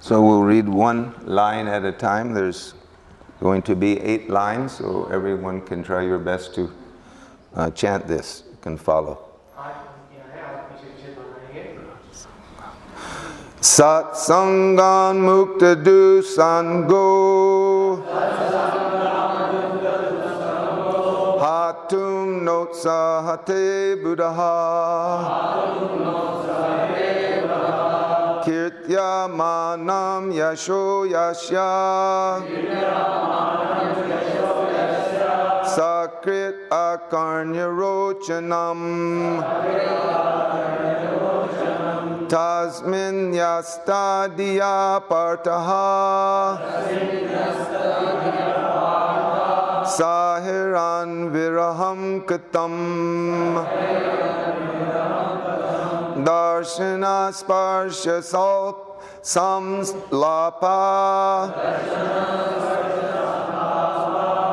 So we'll read one line at a time. There's going to be 8 lines, so everyone can try your best to chant this. You can follow. Sat Sangan Mukta Du Sango Hatum Notsahate Buddha Kirtya Manam Yasho Yasya Sakrit Akarnya Rochanam Tasmin Yastadiya Partaha Sahiran Viraham Katam Darshana Sparsha Samlapa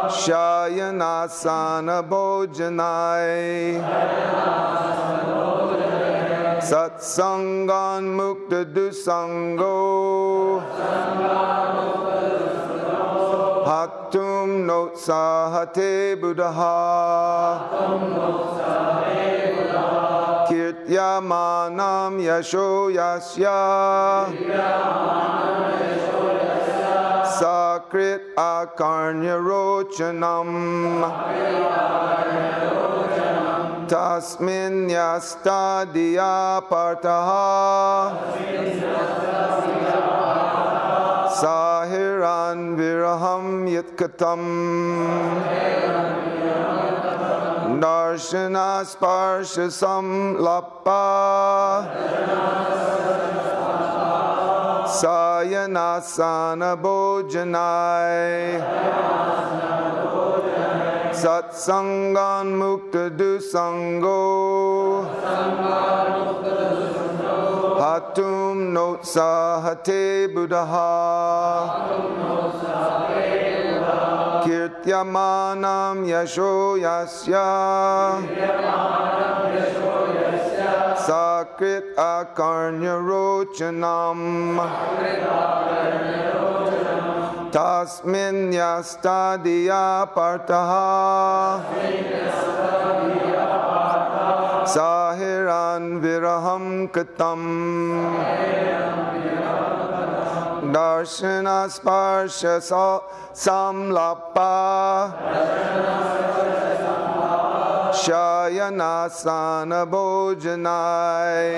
Shayanasana Bhojanai Satsangan Mukta Dusango Hatum Notsahate Buddha Kirtya Manam Yasho Yasya Sakrit Akarnya Rochanam Tasmin Yastadiya Partaha Sahiran Viraham Yatkatam Darshana Sparsha Samlapa Sayanasana Bhojanai Satsangan Mukta Dusango Hatum Notsahate Buddha Kirtyamanam Yasho Yasya Sakrit Akarnya Rochanam Tasmin Yastadiya Partaha Sahiran Viraham Katam Darshana Sparsha Samlapa Shayanasana Bhojanai.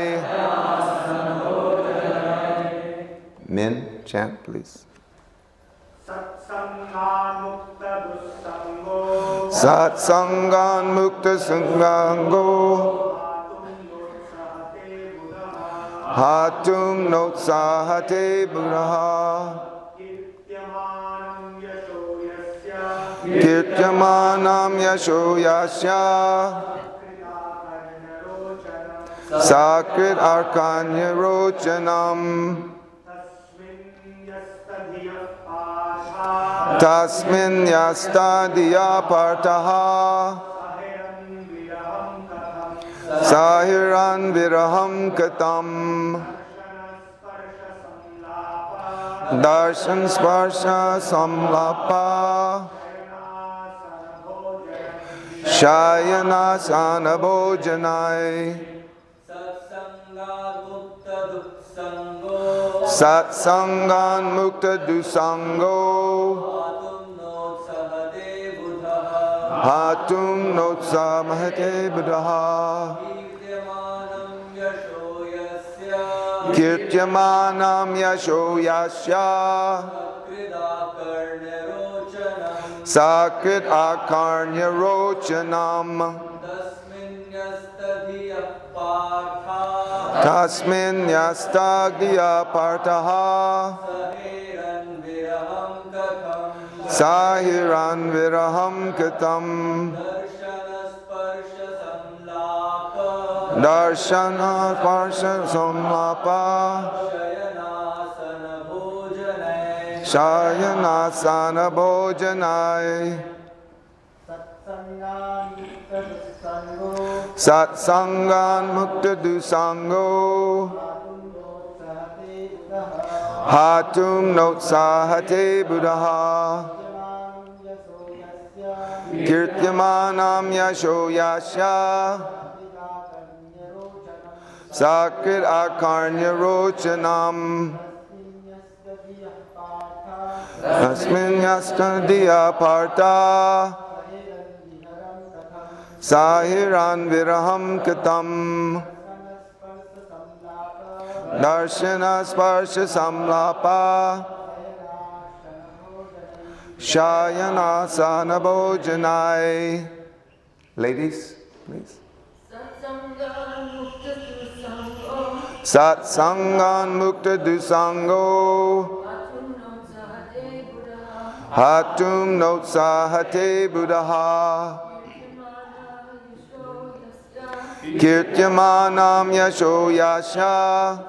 Men, chant please. Satsangan Mukta Sangango Hatum Notsahate Buddha Kirtyamanam Yasho Yasya Sakrit Arkanya Rochanam Tasmin Yastadiya Partaha Sahiran Viraham Katam Darshan Sparsha Samlapa Shayanasana Bhojanai Satsangan Mukta Dusango Hatum Notsamahate Buddha Kirtyamanam Yasho Yasya Sakrit Akarnya Rochanam Tasmin Yastagdiya Partaha Sahiran Viraham Katam Darshana Sparsha Samlapa Shayanasana Bhojanai Satsangan Mukta Dusango Hatum notsahate buddhaha kirtyamanam yasho yasya sakrit akarnya rochanam asmin yastadiya partha sahiran viraham katam darshana sparsha samlapa shayana sana bhojanai. Ladies, please. Satsangan mukta dusango hatum notsahate buddhaha kirtyamanam yasho yasha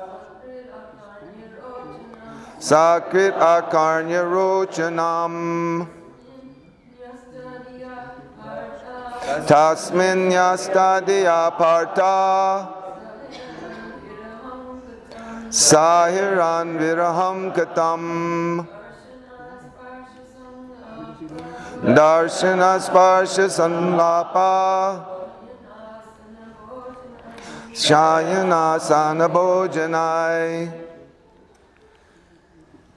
sakrit akarnya rochanam tasmin yastadiya partha sahiran viraham katam darshana sparsha sanlapa shayana sana bhojanai.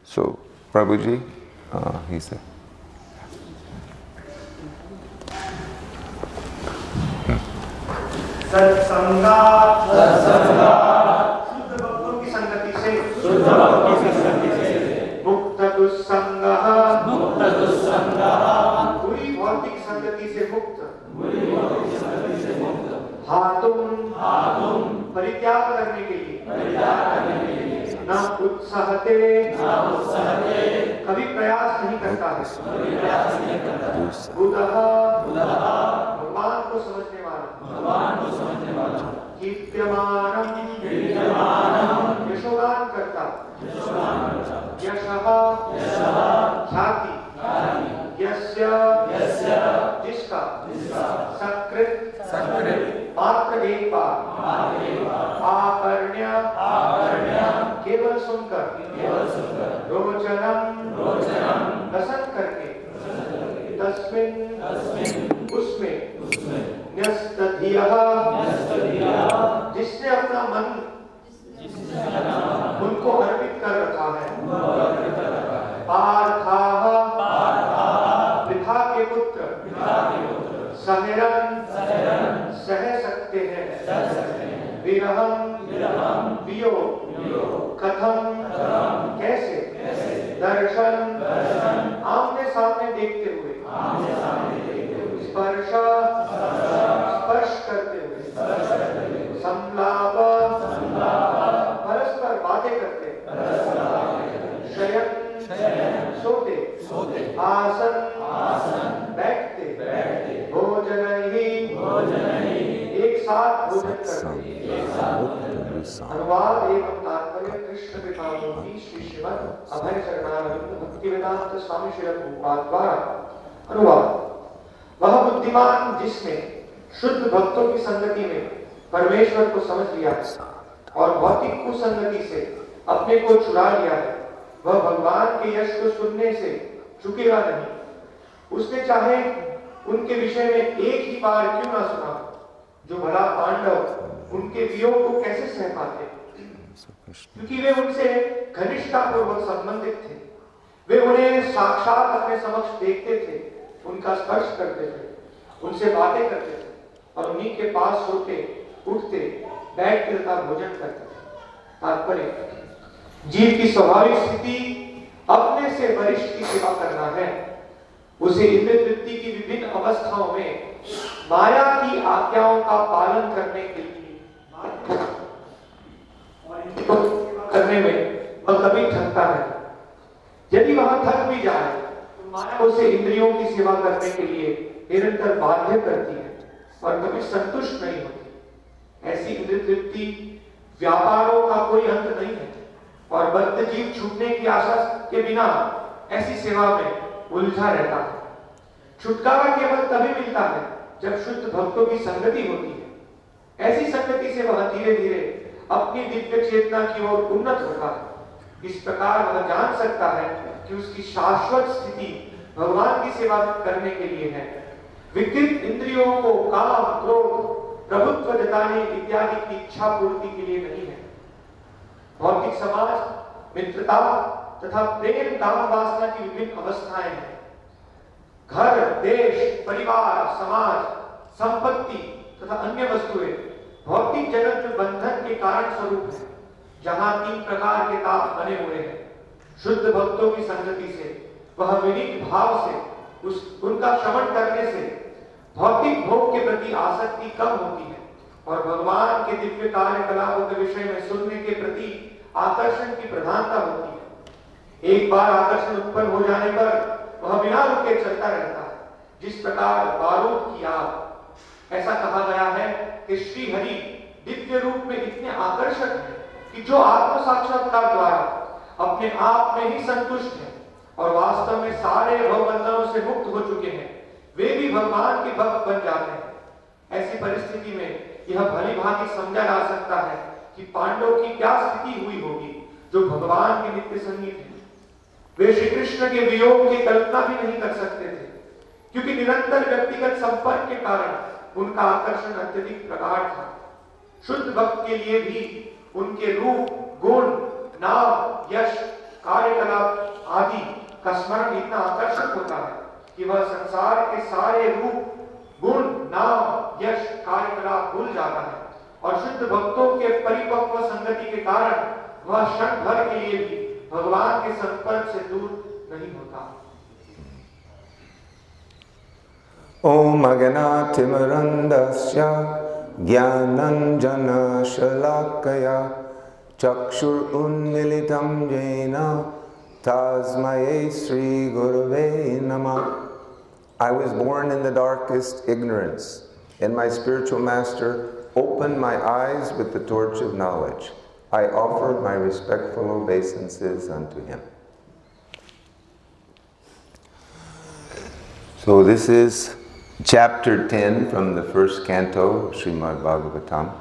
So, Prabhuji, he said. सत्संगा शुद्ध भक्तों की संगति से मुक्त दुस्संगः बुरी भौतिक संगति से मुक्त हातुम परित्याग करने के लिए न उत्साहते कभी प्रयास नहीं करता है बुद्धः भगवान को समझने वाला कीर्त्यमानम यशोगान करता यशः ख्याति यस्य जिसका सकृत मात्र एक बार आकर्ण्य केवल सुनकर रोचनम पसंद करके तस्मिन् उसमें न्यस्तधियः जिसने अपना मन उनको अर्पित कर रखा है पार्थाः वृथा के पुत्र सहिरन सह सकते हैं विरहम वियोग कथम कैसे दर्शन आमने सामने देखते हुए स्पर्श करते हुए संलाप परस्पर बातें करते शयन सोते आसन बैठते भोजन ही एक साथ भोजन करते। अनुवाद एवं तात्पर्य कृष्ण कृपामूर्ति श्री श्रीमद् अभय शरणानंद भक्तिवेदांत स्वामी श्री प्रभुपाद द्वारा अनुवाद। वह बुद्धिमान जिसने शुद्ध भक्तों की संगति में परमेश्वर को समझ लिया है और भौतिक कुसंगति से अपने को छुड़ा लिया है, वह भगवान के यश को सुनने से चुकेगा नहीं। उसने चाहे उनके विषय में एक ही बार क्यों ना सुना, जो भला पांडव उनके वियोग को कैसे सह पाते, क्योंकि वे उनसे घनिष्ठता पूर्वक संबंधित थे। वे उन्हें साक्षात अपने समक्ष देखते थे, उनका स्पर्श करते थे, उनसे बातें करते थे और उन्हीं के पास सोते, उठते, बैठते तथा भोजन करते थे। तात्पर्य जीव की स्वाभाविक स्थिति अपने से वरिष्ठ की सेवा करना है। उसे इंद्र तृप्ति की विभिन्न अवस्थाओं में माया की आज्ञाओं का पालन करने के लिए करने में वह कभी थकता है। यदि वह थक भी जाए तो माया उसे इंद्रियों की सेवा करने के लिए निरंतर बाध्य करती है और कभी संतुष्ट नहीं होती। ऐसी इंद्र तृप्ति व्यापारों का कोई अंत नहीं है और बद्ध जीव छूटने की आशा के बिना ऐसी सेवा में उलझा रहता है। छुटकारा केवल तभी मिलता है जब शुद्ध भक्तों की संगति होती है। ऐसी संगति से वह धीरे धीरे अपनी दिव्य चेतना की ओर उन्नत होता है। इस प्रकार वह जान सकता है कि उसकी शाश्वत स्थिति भगवान की सेवा करने के लिए है। विकृत इंद्रियों को काम, क्रोध, प्रभुत्व जताने इत्यादि की इच्छा पूर्ति के लिए नहीं है। भौतिक समाज, मित्रता तथा प्रेम काम वासना की विभिन्न अवस्थाएं हैं। घर, देश, परिवार, समाज, संपत्ति तथा अन्य वस्तुएं भौतिक जगत में बंधन के कारण स्वरूप है, जहां 3 प्रकार के ताप बने हुए हैं। शुद्ध भक्तों की संगति से, वह विनीत भाव से, उनका श्रवण करने से भौतिक भोग के प्रति आसक्ति कम होती है और भगवान के दिव्य कार्यकलापों के विषय में सुनने के प्रति आकर्षण की प्रधानता होती है। एक बार आकर्षण उत्पन्न हो जाने पर वह बिना रुके चलता रहता है, जिस प्रकार बारूद की आग। ऐसा कहा गया है कि श्री हरि दिव्य रूप में इतने आकर्षक हैं कि जो आत्म साक्षात्कार द्वारा अपने आप में ही संतुष्ट हैं और वास्तव में सारे भवबंधनों से मुक्त हो चुके हैं, वे भी भगवान के भक्त बन जाते हैं। ऐसी परिस्थिति में यह भली भांति समझा जा सकता है कि पांडवों की क्या स्थिति हुई होगी जो भगवान के नित्य संगीत हैं। वे श्री कृष्ण के वियोग की कल्पना भी नहीं कर सकते थे, क्योंकि निरंतर व्यक्तिगत संपर्क के कारण उनका आकर्षण अत्यधिक प्रगाढ़ था। शुद्ध भक्त के लिए भी उनके रूप, गुण, नाम, यश, कार्यकलाप आदि का स्मरण इतना आकर्षक होता है कि वह संसार के सारे रूप, गुण, नाम, यश, कार्यकलाप भूल जाता है और शुद्ध भक्तों के परिपक्व संगति के कारण वह क्षण भर के लिए भी भगवान के संपर्क से दूर नहीं होता। ओम अज्ञानतिमिरन्धस्य ज्ञानाञ्जनशलाकया चक्षुरुन्मीलितं येन तस्मै श्रीगुरवे नमः। I was born in the darkest ignorance, and my spiritual master opened my eyes with the torch of knowledge. I offer my respectful obeisances unto him. So this is chapter 10 from the first canto of Śrīmad-Bhāgavatam.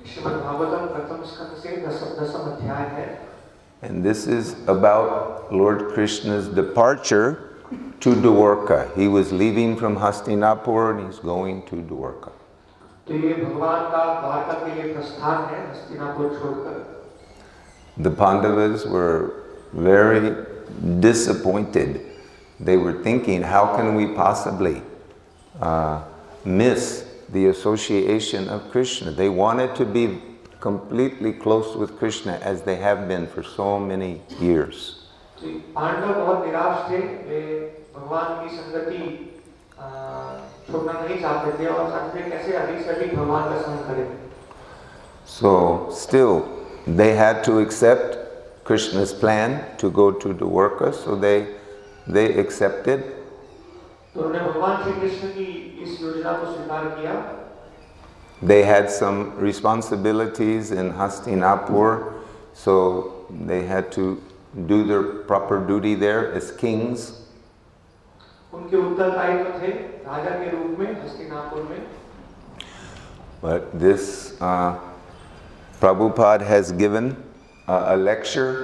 Śrīmad-Bhāgavatam pratham skanda se dasam adhyay hai. And this is about Lord Krishna's departure to Dwarka. He was leaving from Hastinapur and he's going to Dwarka. तो ये भगवान का द्वारका के लिए प्रस्थान है, हस्तिनापुर छोड़कर। The Pandavas were very disappointed. They were thinking, how can we possibly miss the association of Krishna? They wanted to be completely close with Krishna as they have been for so many years. Pandav बहुत निराश थे, वे भगवान की संगति छोड़ना नहीं चाहते थे और चाहते थे कैसे अधिक से अधिक भगवान का संग करें। So still they had to accept Krishna's plan to go to Dwarka, so they accepted. तो उन्होंने भगवान श्री कृष्ण की इस योजना को स्वीकार किया। They had some responsibilities in Hastinapur, so they had to do their proper duty there as kings. उनके उत्तरदायित्व थे राजा के रूप में हस्तिनापुर में। But this Prabhupada has given a lecture.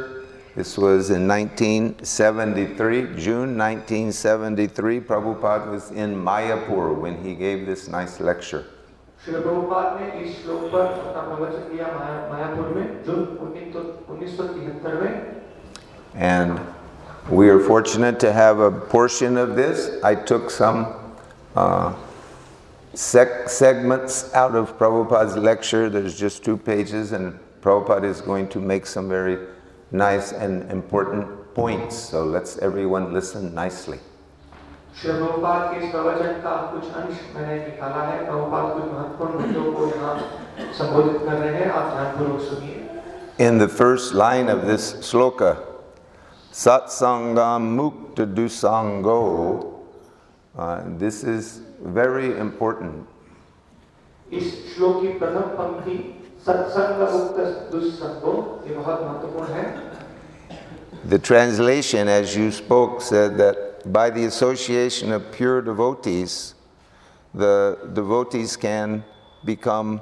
This was in 1973, June 1973. Prabhupada was in Mayapur when he gave this nice lecture. Srila Prabhupada ने इस श्लोक पर अपना प्रवचन दिया मायापुर में जून 1973 में। And we are fortunate to have a portion of this. I took some segments out of Prabhupada's lecture. There's just 2 pages, and Prabhupada is going to make some very nice and important points. So let's everyone listen nicely. Srila Prabhupada के इस प्रवचन का कुछ अंश मैंने निकाला है। प्रभुपाद कुछ महत्वपूर्ण मुद्दों को यहाँ संबोधित कर रहे हैं, आप ध्यानपूर्वक सुनिए। In the first line of this sloka, Satsangam Mukta Dusango, this is very important. इस श्लोक की प्रथम पंक्ति सत्संग मुक्त दुस्संगो, ये बहुत महत्वपूर्ण है। The translation, as you spoke, said that by the association of pure devotees, the devotees can become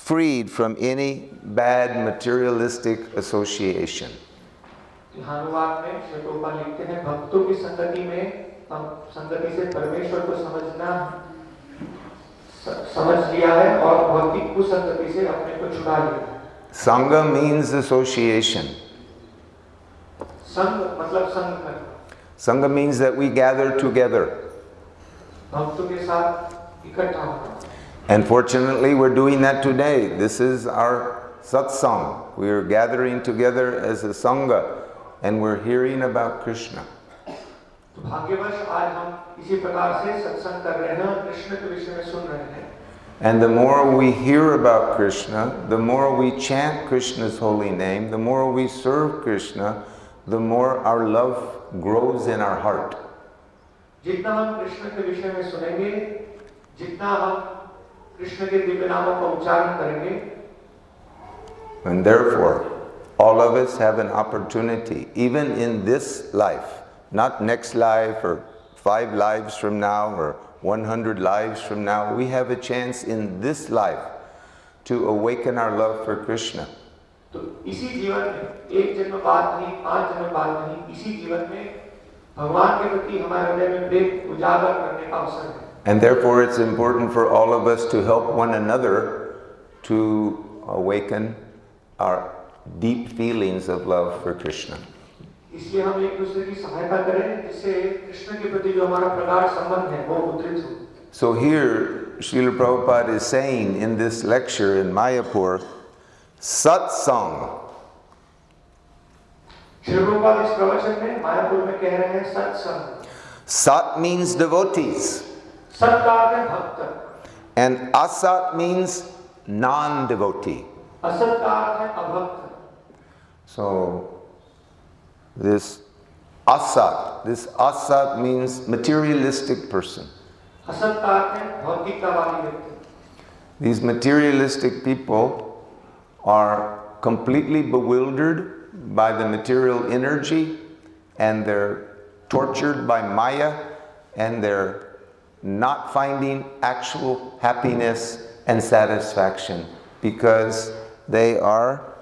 freed from any bad materialistic association. अनुवाद में श्री प्रभुपाद लिखते हैं, भक्तों की संगति में संगति से परमेश्वर को समझ लिया है और भौतिक कुसंगति से अपने को छुड़ा लिया है. Sangha means association. संग मतलब संग करना. Sangha means that we gather together. भक्तों के साथ इकट्ठा होना. And fortunately, we're doing that today. This is our satsang. We are gathering together as a sangha, and we're hearing about Krishna. तो भाग्यवश आज हम इसी प्रकार से सत्संग कर रहे हैं, कृष्ण के विषय में सुन रहे हैं. And the more we hear about Krishna, the more we chant Krishna's holy name, the more we serve Krishna, the more our love grows in our heart. जितना हम कृष्ण के विषय में सुनेंगे, जितना हम कृष्ण के दिव्य नामों का उच्चारण करेंगे. And therefore, all of us have an opportunity, even in this life, not next life or 5 lives from now or 100 lives from now, we have a chance in this life to awaken our love for Krishna. तो इसी जीवन में एक जन्म बाद नहीं, 5 जन्म बाद नहीं, इसी जीवन में भगवान के प्रति हमारे हृदय में प्रेम उजागर करने का अवसर है. And therefore it's important for all of us to help one another to awaken our deep feelings of love for Krishna. इसलिए हम एक दूसरे की सहायता करें जिससे कृष्ण के प्रति जो हमारा प्रगाढ़ संबंध है वो उद्रित हो. So here Srila Prabhupada is saying in this lecture in Mayapur, satsang. Shri Prabhupada इस प्रवचन में मायापुर में कह रहे हैं सत्संग. Sat means devotees. सत का अर्थ है भक्त. And asat means non-devotee. असत का अर्थ है अभक्त. So this asat means materialistic person. असत का अर्थ है भौतिकतावादी व्यक्ति. These materialistic people are completely bewildered by the material energy, and they're tortured by Maya, and they're not finding actual happiness and satisfaction because they are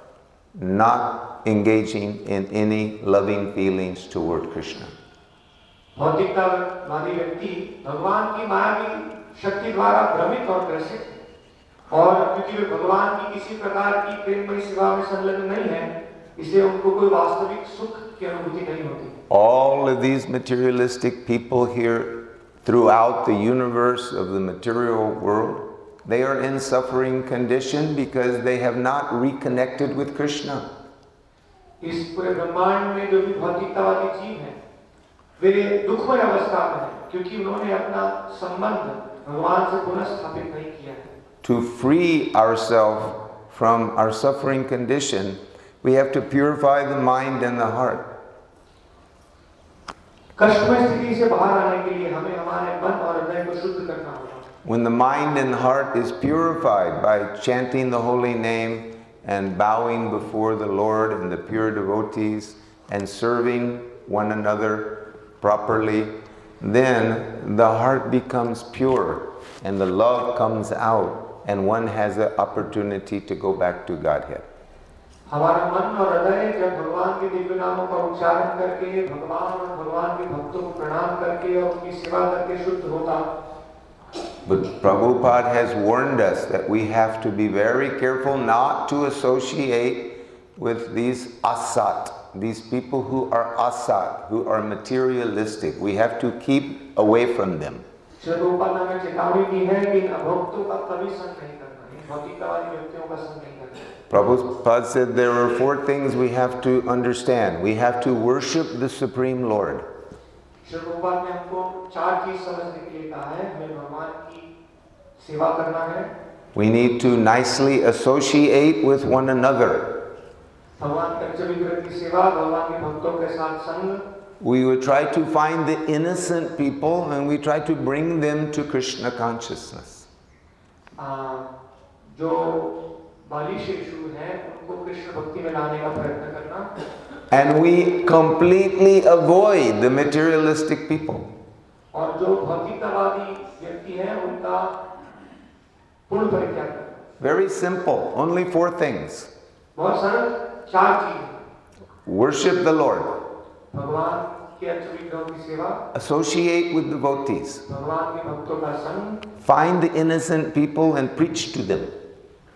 not engaging in any loving feelings toward Krishna. भौतिकतावादी व्यक्ति भगवान की मायावी शक्ति द्वारा भ्रमित और ग्रसित है, और क्योंकि वे भगवान की किसी प्रकार की प्रेममयी सेवा में संलग्न नहीं है, इसलिए उनको कोई वास्तविक सुख की अनुभूति नहीं होती. All of these materialistic people here throughout the universe of the material world, they are in suffering condition because they have not reconnected with Krishna. इस पूरे ब्रह्मांड में जो भी भौतिकतावादी जीव हैं, वे दुखमय अवस्था में हैं क्योंकि उन्होंने अपना संबंध भगवान से पुनः स्थापित नहीं किया है. To free ourselves from our suffering condition, we have to purify the mind and the heart. कष्टमय स्थिति से बाहर आने के लिए हमें हमारे मन और हृदय को शुद्ध करना होगा. When the mind and heart is purified by chanting the holy name and bowing before the Lord and the pure devotees and serving one another properly, then the heart becomes pure and the love comes out and one has the opportunity to go back to Godhead. हमारा मन और हृदय जब भगवान के दिव्य नामों का उच्चारण करके भगवान और भगवान के भक्तों को प्रणाम करके और उनकी सेवा करके शुद्ध होता. But Prabhupada has warned us that we have to be very careful not to associate with these asat, these people who are asat, who are materialistic. We have to keep away from them. Shri Prabhupada ने हमें चेतावनी दी है कि इन अभक्तों का कभी संग नहीं करना, इन भौतिकतावादी व्यक्तियों का संग नहीं करना. Prabhupada said there are 4 things we have to understand. We have to worship the Supreme Lord. Shri Prabhupada ने हमको 4 चीज समझने के लिए कहा है. हमें भगवान की सेवा करना है. We need to nicely associate with one another. भगवान के अच्छे विग्रह की सेवा, भगवान के भक्तों के साथ संग. We would try to find the innocent people and we try to bring them to Krishna consciousness. जो बालिश शिशु हैं उनको कृष्ण भक्ति में लाने का प्रयत्न करना. And we completely avoid the materialistic people. और जो भौतिकतावादी व्यक्ति हैं उनका पूर्ण परित्याग करना. Very simple. Only 4 things. बहुत सरल 4 चीजें. Worship the Lord. भगवान के अच्छे विग्रहों की सेवा. Associate with devotees. भगवान के भक्तों का संग. Find the innocent people and preach to them.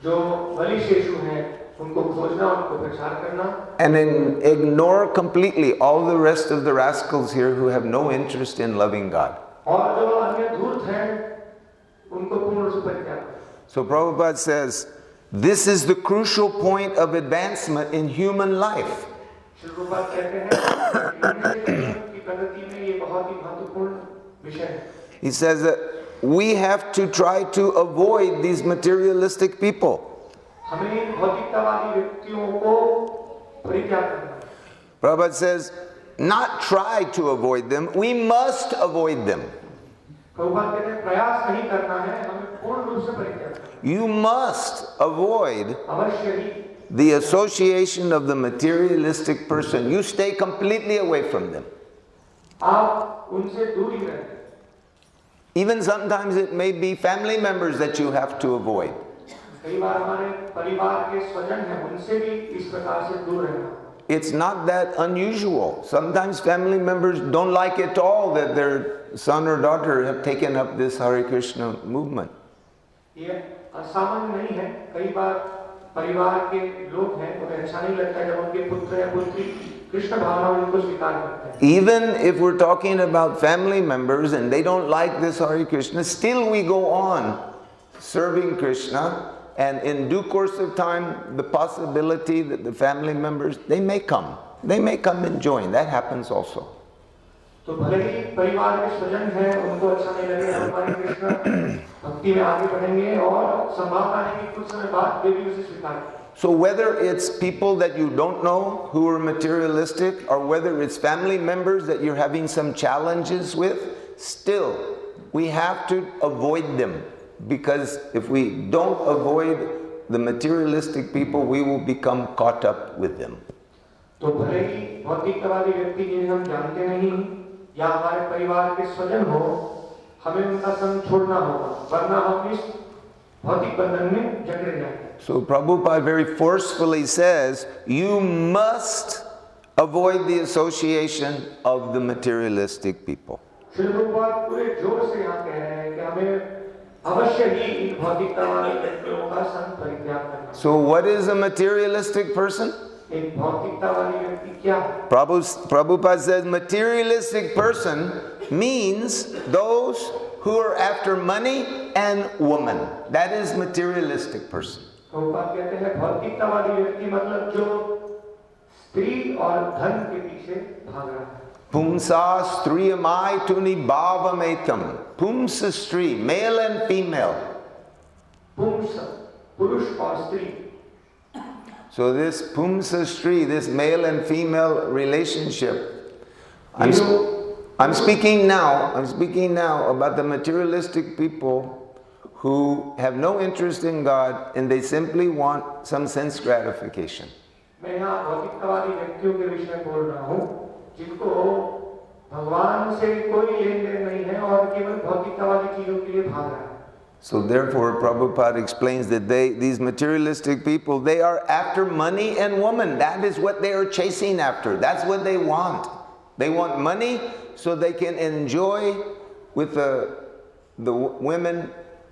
जो बलि शेषु हैं उनको खोजना, उनको प्रचार करना. And then ignore completely all the rest of the rascals here who have no interest in loving God. और जो अन्य धूर्त हैं उनको पूर्ण रूप से परित्याग करें. So Prabhupada says, this is the crucial point of advancement in human life. Shri Prabhupada कहते हैं कि प्रगति में ये बहुत ही महत्वपूर्ण विषय है. He says that we have to try to avoid these materialistic people. हमें भौतिकतावादी व्यक्तियों को परित्याग करना. Prabhupada says, not try to avoid them, we must avoid them. Prabhupada कहते हैं प्रयास नहीं करना है, हमें पूर्ण रूप से परित्याग करना. You must avoid अवश्य ही the association of the materialistic person. You stay completely away from them. आप उनसे दूर ही रहें. Even sometimes it may be family members that you have to avoid. कई बार हमारे परिवार के स्वजन हैं, उनसे भी इस प्रकार से दूर रहना. It's not that unusual. Sometimes family members don't like it at all that their son or daughter have taken up this Hare Krishna movement. ये असामान्य नहीं है. कई बार परिवार के लोग हैं, उन्हें अच्छा नहीं लगता जब उनके पुत्र या पुत्री कृष्ण भावना उनको स्वीकार करते हैं. Even if we're talking about family members and they don't like this Hare Krishna, still we go on serving Krishna, and in due course of time, the possibility that the family members, they may come and join. That happens also. तो भले ही परिवार के स्वजन हैं, उनको अच्छा नहीं लगे हमारी कृष्ण भक्ति में आगे बढ़ेंगे, और संभावना है कि कुछ समय बाद वे भी उसे स्वीकार करें. So whether it's people that you don't know who are materialistic, or whether it's family members that you're having some challenges with, still we have to avoid them. Because if we don't avoid the materialistic people, we will become caught up with them. तो भले ही भौतिकतावादी व्यक्ति जिन्हें हम जानते नहीं या हमारे परिवार के स्वजन हो, हमें उनका संग छोड़ना होगा, वरना हम इस भौतिक बंधन में जकड़े जाएंगे. So Prabhupada very forcefully says, you must avoid the association of the materialistic people. Shri Prabhupada पूरे जोर से यहाँ कह रहे हैं कि हमें अवश्य ही इन भौतिकतावादी व्यक्तियों का संग परित्याग करना. So what is a materialistic person? एक भौतिकतावादी व्यक्ति क्या है? Prabhupada says materialistic person means those who are after money and woman. That is materialistic person. Prabhupada कहते हैं भौतिकतावादी व्यक्ति मतलब जो स्त्री और धन के पीछे भाग रहा है. Pumsa striyamai tuni bhavametam. Pumsa stri, male and female. पुंस पुरुष और स्त्री. So this pumsa stri, this male and female relationship, I'm speaking now about the materialistic people who have no interest in God and they simply want some sense gratification. मैं यहाँ भौतिकतावादी व्यक्तियों के विषय में बोल रहा हूँ, जिनको भगवान से कोई लेन देन नहीं है और केवल भौतिकतावादी चीजों के लिए भाग रहा है. So therefore, Prabhupada explains that these materialistic people, they are after money and woman. That is what they are chasing after. That's what they want. They want money so they can enjoy with the women,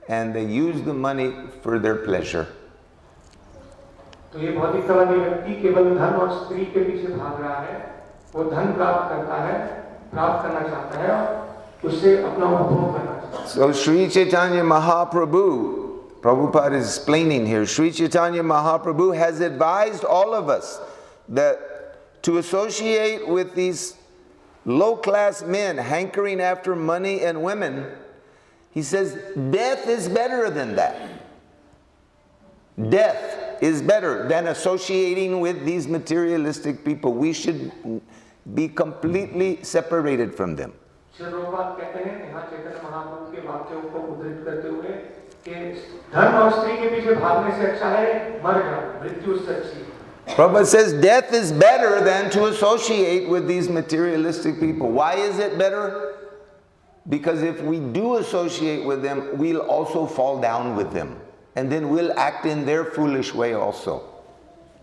and they use the money for their pleasure. तो ये भौतिकतावादी व्यक्ति केवल धन और स्त्री के पीछे भाग रहा है. वो धन प्राप्त करना चाहता है और उससे अपना उपभोग करना चाहता है. So Sri Chaitanya Mahaprabhu, Prabhupada is explaining here, Sri Chaitanya Mahaprabhu has advised all of us that to associate with these low-class men hankering after money and women, he says, death is better than that. Death is better than associating with these materialistic people. We should be completely separated from them. Shri Prabhupada कहते हैं यहाँ चैतन्य महाप्रभु के वाक्यों को उद्धृत करते हुए कि धन और स्त्री के पीछे भागने से अच्छा है मर जाना, मृत्यु से अच्छी है. Prabhupada says death is better than to associate with these materialistic people. Why is it better? Because if we do associate with them, we'll also fall down with them. and then we'll act in their foolish way also.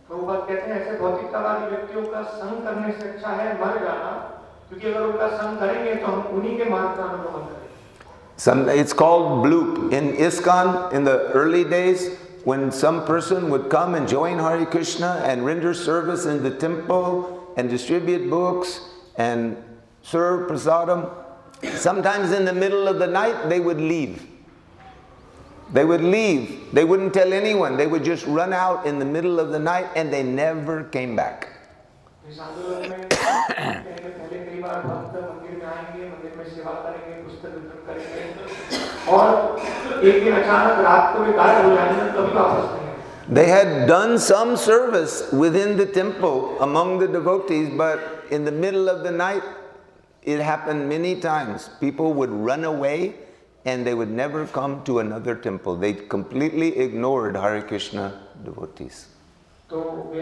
Prabhupada कहते हैं ऐसे भौतिकतावादी व्यक्तियों का संग करने से अच्छा है मर जाना, क्योंकि अगर उनका संग करेंगे तो हम उन्हीं के मार्ग का अनुगमन करेंगे. It's called bloop. In ISKCON, in the early days, when some person would come and join Hare Krishna and render service in the temple and distribute books and serve prasadam, sometimes in the middle of the night they would leave. They would leave. They wouldn't tell anyone. They would just run out in the middle of the night and they never came back. They had done some service within the temple among the devotees, but in the middle of the night, it happened many times. People would run away and they would never come to another temple. They completely ignored Hare Krishna devotees. So,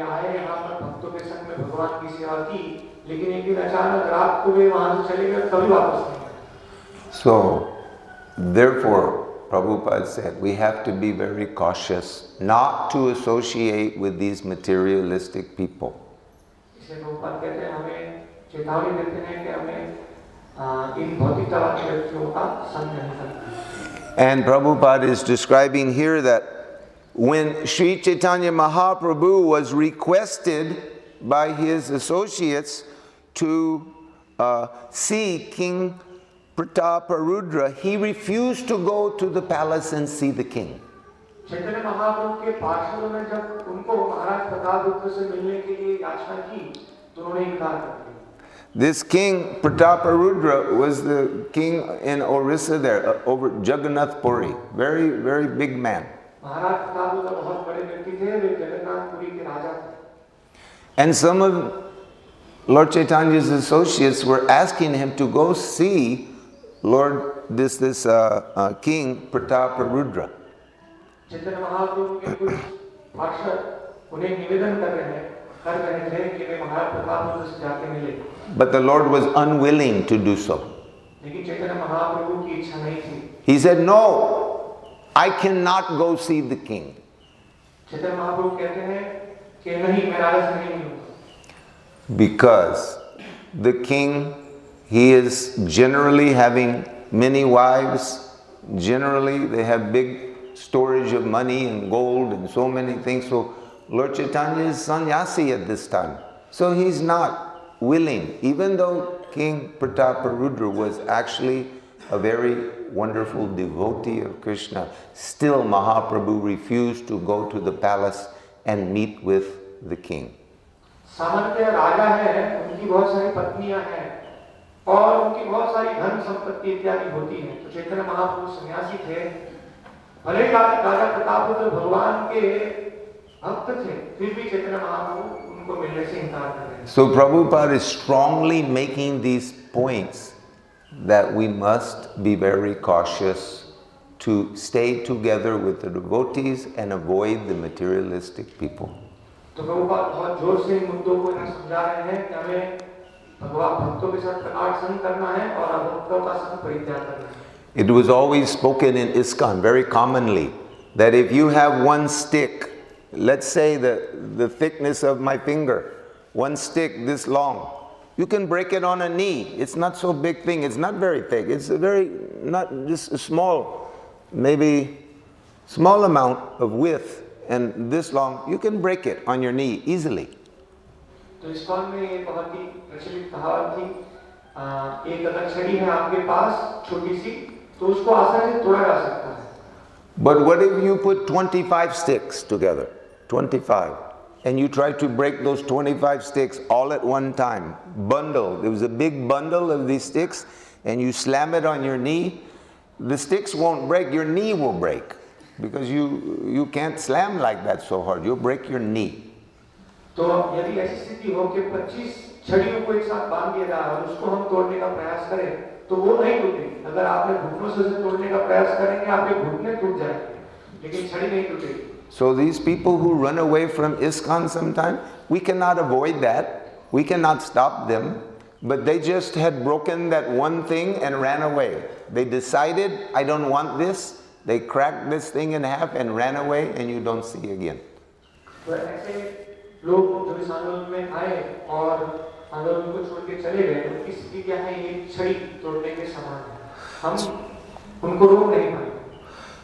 therefore, Prabhupada said, we have to be very cautious not to associate with these materialistic people. And Prabhupada is describing here that when Sri Chaitanya Mahaprabhu was requested by his associates to see King Prataparudra, he refused to go to the palace and see the king. This king Prataparudra was the king in Orissa there, over Jagannath Puri, very, very big man. And some of Lord Chaitanya's associates were asking him to go see this king Prataparudra. But the Lord was unwilling to do so. He said, no, I cannot go see the king. Because the king, he is generally having many wives. Generally, they have big storage of money and gold and so many things. So Lord Chaitanya is sannyasi at this time. So he's not willing, even though King Prataparudra was actually a very wonderful devotee of Krishna, still Mahaprabhu refused to go to the palace and meet with the king. सामर्थ्य राजा है, उनकी बहुत सारी पत्नियां हैं और उनकी बहुत सारी धन संपत्ति इत्यादि होती है. तो चैतन्य महाप्रभु सन्यासी थे, भले राजा प्रतापरुद्र भगवान के भक्त थे, फिर भी चैतन्य महाप्रभु उनको मिलने से इनकार कर रहे हैं. So Prabhupada is strongly making these points that we must be very cautious to stay together with the devotees and avoid the materialistic people. तो प्रभुपाद बहुत जोर से इन मुद्दों को यहाँ समझा रहे हैं कि हमें भक्तों के साथ प्रगाढ़ संग करना है और अभक्तों का संग परित्याग करना है. It was always spoken in ISKCON very commonly that if you have one stick, let's say the thickness of my finger, one stick this long, you can break it on a knee. It's not so big thing. It's not very thick. It's a very, not just a small, maybe small amount of width. And this long, you can break it on your knee easily. तो ISKCON में ये बहुत ही प्रचलित कहावत थी, एक अगर छड़ी है आपके पास छोटी सी, तो उसको आसानी से तोड़ा जा सकता है. But what if you put 25 sticks together, 25, and you try to break those 25 sticks all at one time, bundle, there was a big bundle of these sticks, and you slam it on your knee, the sticks won't break, your knee will break. Because you can't slam like that so hard. You'll break your knee. तो यदि ऐसी स्थिति हो कि 25 छड़ियों को एक साथ बांध दिया जाए और उसको हम तोड़ने का प्रयास करें, तो वो नहीं टूटेगी. अगर आपने घुटनों से उसे तोड़ने का प्रयास करेंगे, आपके घुटने टूट जाएंगे, लेकिन छड़ी नहीं टूटेगी. So these people who run away from ISKCON sometime, we cannot avoid that. We cannot stop them. But they just had broken that one thing and ran away. They decided, I don't want this. They cracked this thing in half and ran away, and you don't see again. तो ऐसे लोग जो इस आंदोलन में आए और आंदोलन को छोड़ के चले गए, उनकी स्थिति क्या है? ये छड़ी तोड़ने के समान है. हम उनको रोक नहीं पाए.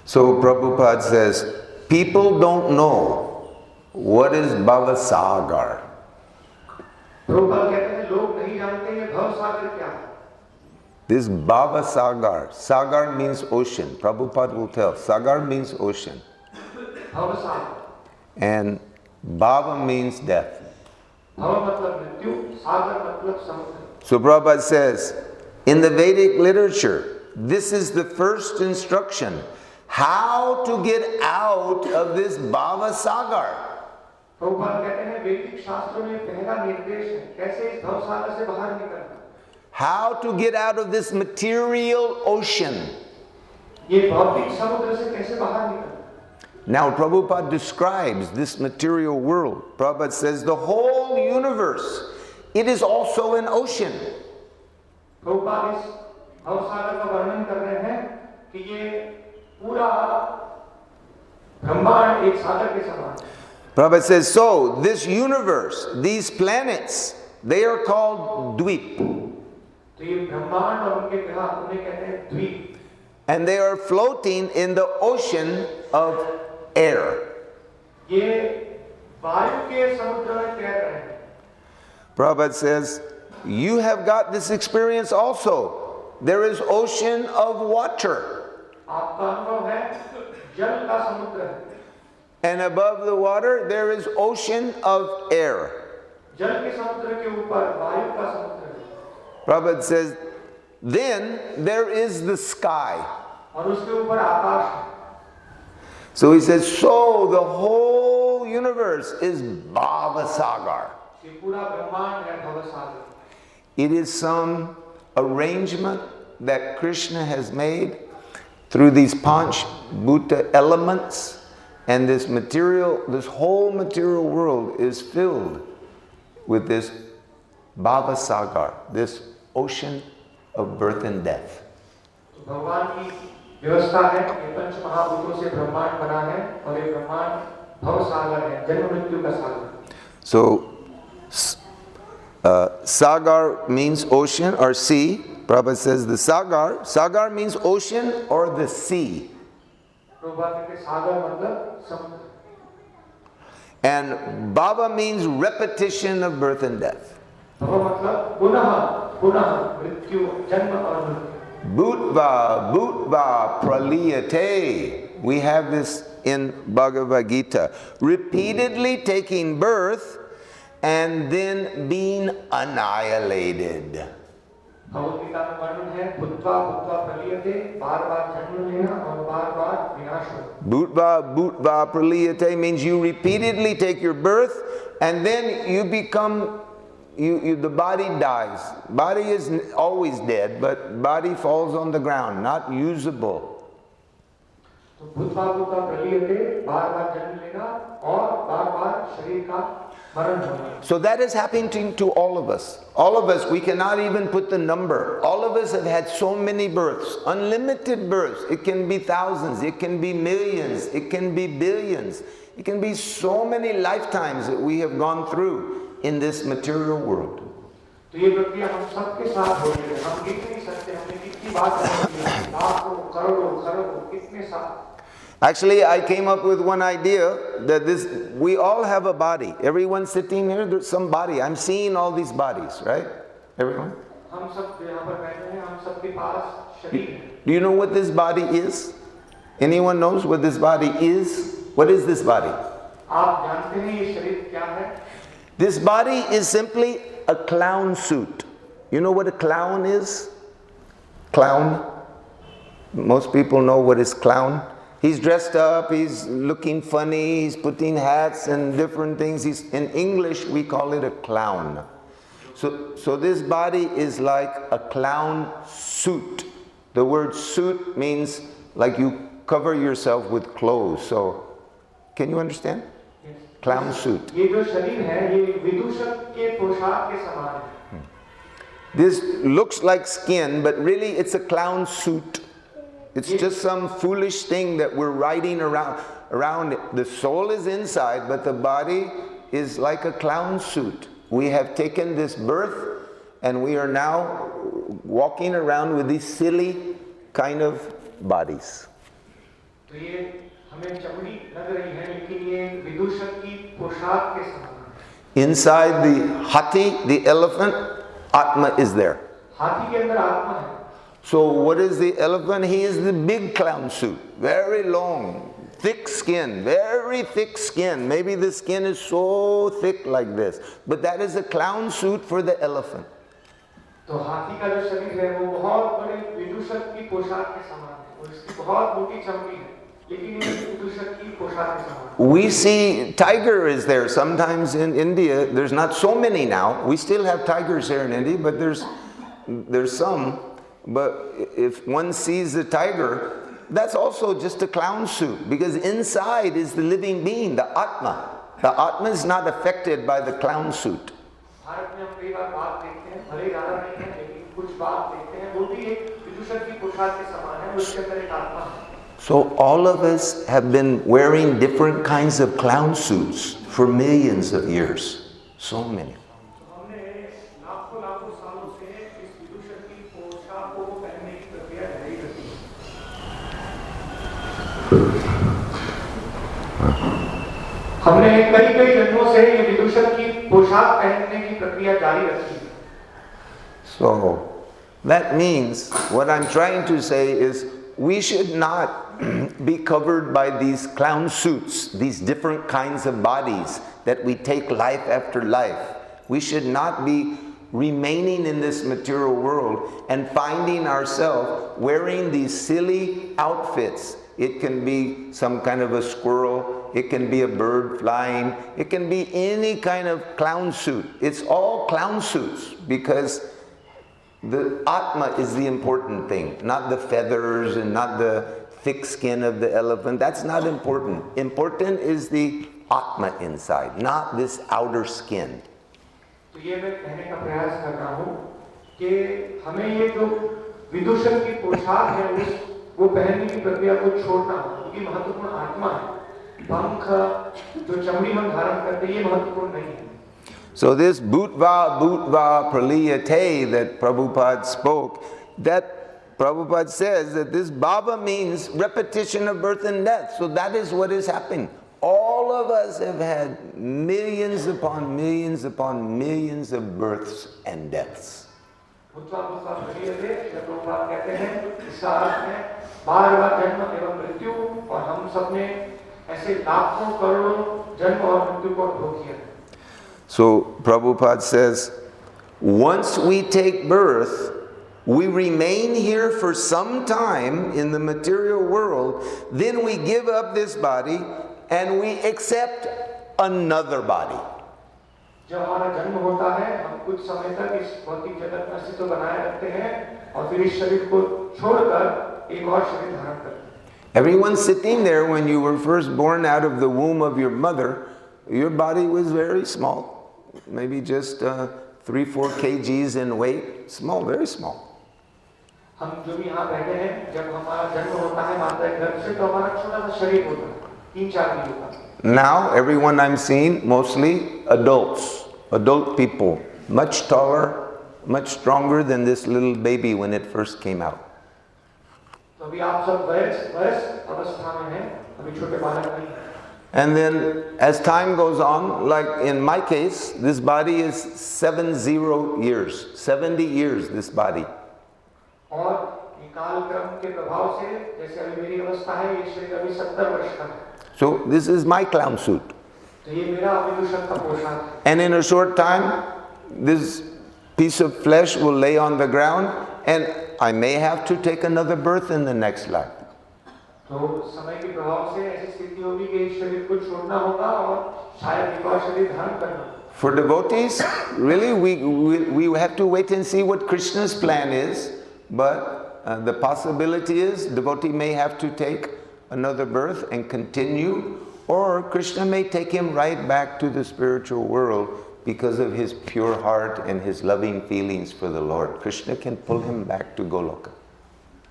So Prabhupada says, people don't know what is Bhava sāgara. Prabhupada कहते हैं लोग नहीं जानते ये भव सागर क्या है. This Bhava sāgara. Sagar means ocean. Prabhupada will tell. Sagar means ocean. भव सागर. And Bhava means death. भव मतलब मृत्यु, सागर मतलब समुद्र. So Prabhupada says, in the Vedic literature, this is the first instruction. How to get out of this Bhava sāgara. Prabhupada कहते हैं वैदिक शास्त्रों में पहला निर्देश है कैसे इस भव सागर से बाहर निकलना. How to get out of this material ocean. ये भौतिक समुद्र से कैसे बाहर निकलना. Now Prabhupada describes this material world. Prabhupada says the whole universe, it is also an ocean. Prabhupada इस भव सागर का वर्णन कर रहे हैं कि ये पूरा ब्रह्मांड एक सागर के समान है. Prabhupada says, so this universe, these planets, they are called dweep. तो ये ब्रह्मांड और उनके ग्रह उन्हें कहते हैं द्वीप. And they are floating in the ocean of air. ये वायु के समुद्र में तैर रहे हैं. Prabhupada says, you have got this experience also. There is ocean of water. आपका अनुभव है जल का समुद्र है. And above the water, there is ocean of air. जल के समुद्र के ऊपर वायु का समुद्र है. Prabhupada says, then there is the sky. और उसके ऊपर आकाश है. So he says, so the whole universe is Bhava sāgara. ये पूरा ब्रह्मांड है भव सागर. It is some arrangement that Krishna has made through these Panch Bhuta elements, and this whole material world is filled with this Bhava sāgara, this ocean of birth and death. तो भगवान की व्यवस्था है. ये पंच महाभूतों से ब्रह्मांड बना है और ये ब्रह्मांड भव सागर है, जन्म मृत्यु का सागर. So sagar means ocean or sea. Prabhupada says the sagar means ocean or the sea. Prabhupada कहते हैं सागर मतलब समुद्र. And Bhava means repetition of birth and death. भव मतलब पुनः पुनः मृत्यु, जन्म और मृत्यु. Bhutva praliyate. We have this in Bhagavad Gita. Repeatedly taking birth and then being annihilated. Bhagavad Gita में वर्णन है भूत्वा भूत्वा प्रलीयते, बार-बार जन्म लेना और बार-बार विनाश होना. Bhutva praliyate means you repeatedly take your birth and then you become, the body dies. Body is always dead, but body falls on the ground, not usable. तो भूत्वा भूत्वा प्रलीयते, बार-बार जन्म लेना और बार-बार शरीर का मरण होना. So that is happening to all of us. All of us, we cannot even put the number. All of us have had so many births, unlimited births. It can be thousands, it can be millions, it can be billions. It can be so many lifetimes that we have gone through in this material world. तो ये प्रक्रिया हम सबके साथ हो रही है. हम गिन नहीं सकते, हमने कितनी बार की है, लाखों करोड़ों खरबों कितने साथ. Actually, I came up with one idea that we all have a body. Everyone sitting here, there's some body. I'm seeing all these bodies, right? Everyone? हम सब यहाँ पर बैठे हैं, हम सबके पास शरीर है. Do you know what this body is? Anyone knows what this body is? What is this body? आप जानते हैं ये शरीर क्या है? This body is simply a clown suit. You know what a clown is? Clown? Most people know what is clown. He's dressed up, he's looking funny, he's putting hats and different things. In English, we call it a clown. So this body is like a clown suit. The word suit means like you cover yourself with clothes. So, can you understand? Yes. Clown suit. ये जो शरीर है, ये विदूषक के पोशाक के समान है. This looks like skin, but really it's a clown suit. It's just some foolish thing that we're riding around. The soul is inside, but the body is like a clown suit. We have taken this birth and we are now walking around with these silly kind of bodies. Inside the hathi, the elephant, Atma is there. So what is the elephant? He is the big clown suit, very long, thick skin, very thick skin. Maybe the skin is so thick like this, but that is a clown suit for the elephant. We see tiger is there. Sometimes in India, there's not so many now. We still have tigers here in India, but there's some. But if one sees a tiger, that's also just a clown suit, because inside is the living being, the Atma. The Atma is not affected by the clown suit. So all of us have been wearing different kinds of clown suits for millions of years. So many. हमने कई जन्मों से ये विदूषक की पोशाक पहनने की प्रक्रिया जारी रखी है. So that means what I'm trying to say is we should not be covered by these clown suits, these different kinds of bodies that we take life after life. We should not be remaining in this material world and finding ourselves wearing these silly outfits. It can be some kind of a squirrel, it can be a bird flying, it can be any kind of clown suit. It's all clown suits because the Atma is the important thing, not the feathers and not the thick skin of the elephant. That's not important. Important is the Atma inside, not this outer skin. तो ये मैं कहने का प्रयास कर रहा हूँ कि हमें ये जो विदूषक की पोशाक है वो पहनने की प्रक्रिया को छोड़ना हो, क्योंकि महत्वपूर्ण आत्मा है. पंख जो चमड़ी हम धारण करते हैं ये महत्वपूर्ण नहीं है. So this bhutva praliyate that Prabhupada spoke, that Prabhupada says that this bhava means repetition of birth and death. So that is what is happening. All of us have had millions upon millions upon millions of births and deaths. So Prabhupada says, once we take birth, we remain here for some time in the material world, then we give up this body and we accept another body. जब हमारा जन्म होता है हम कुछ समय तक इस भौतिक जगत में अस्तित्व बनाए रखते हैं और फिर इस शरीर को छोड़कर एक और शरीर धारण करते हैं. Everyone sitting there, when you were first born out of the womb of your mother, your body was very small, maybe just 3-4 kgs in weight, small, very small. हम जो भी यहाँ बैठे हैं जब हमारा जन्म होता है माता के गर्भ से तो हमारा छोटा सा शरीर होता है. Now, everyone I'm seeing, mostly adults, adult people, much taller, much stronger than this little baby when it first came out. And then, as time goes on, like in my case, this body is 70 years, 70 years, this body. So this is my clown suit. And in a short time, this piece of flesh will lay on the ground and I may have to take another birth in the next life. For devotees, really, we have to wait and see what Krishna's plan is, but the possibility is devotee may have to take another birth and continue, or Krishna may take him right back to the spiritual world because of his pure heart and his loving feelings for the Lord. Krishna can pull him back to Goloka.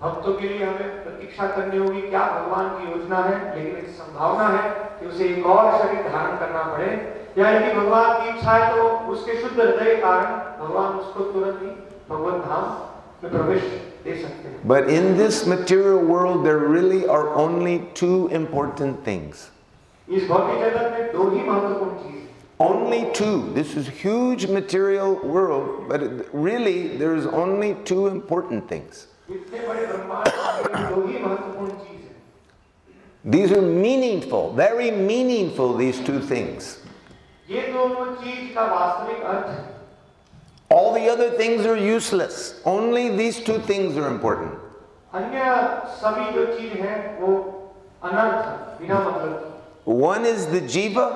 भक्तों के लिए हमें प्रतीक्षा करनी होगी क्या भगवान की योजना है, लेकिन एक संभावना है कि उसे एक और शरीर धारण करना पड़े, या यदि भगवान की इच्छा है तो उसके शुद्ध हृदय के कारण भगवान उसको तुरंत ही भगवत धाम में प्रवेश दे सकते हैं। But in this material world there really are only two important things. इस भौतिक जगत में दो ही महत्वपूर्ण चीज हैं। Only two. This is huge material world, but really there is only two important things. इतने बड़े ब्रह्मांड में दो ही महत्वपूर्ण चीज हैं। These are meaningful, very meaningful, these two things. ये दोनों चीज का वास्तविक अर्थ है। All the other things are useless. Only these two things are important. अन्य सभी जो चीज हैं वो अनर्थ है, बिना मतलब के। One is the jiva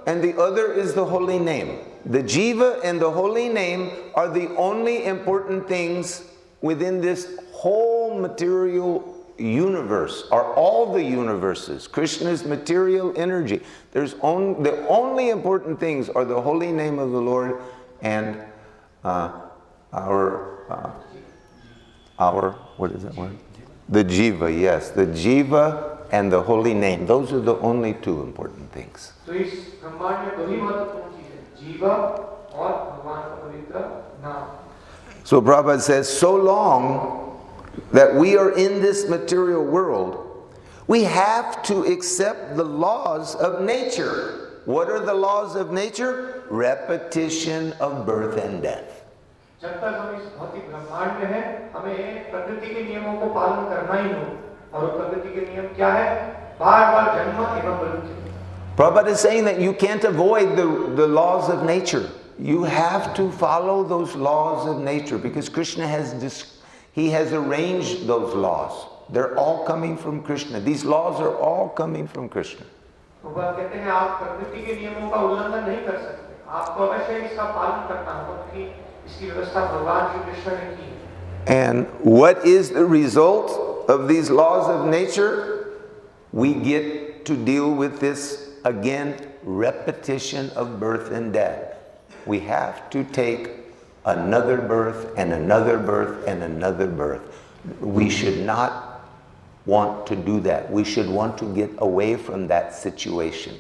and the other is the holy name. The jiva and the holy name are the only important things within this whole material universe, or all the universes. Krishna's material energy. The only important things are the holy name of the Lord and our what is that word? The jiva, yes, the jiva and the holy name. Those are the only two important things. तो इस ब्रह्मांड में दो ही महत्वपूर्ण चीज है, जीवा और भगवान का पवित्र नाम। So Prabhupada says, so long that we are in this material world, we have to accept the laws of nature. What are the laws of nature? Repetition of birth and death. जब तक हम इस भौतिक ब्रह्मांड में हैं, हमें प्रकृति के नियमों को पालन करना ही हो, और प्रकृति के नियम क्या है? बार-बार जन्म एवं मृत्यु। Prabhupada is saying that you can't avoid the laws of nature. You have to follow those laws of nature because Krishna He has arranged those laws. They're all coming from Krishna. These laws are all coming from Krishna. भगवान कहते हैं आप प्रकृति के नियमों का उल्लंघन नहीं कर सकते, आपको अवश्य इसका पालन करना होगा क्योंकि इसकी व्यवस्था भगवान श्री कृष्ण ने की है। And what is the result of these laws of nature? We get to deal with this again, repetition of birth and death. We have to take another birth and another birth and another birth. We should not want to do that. We should want to get away from that situation.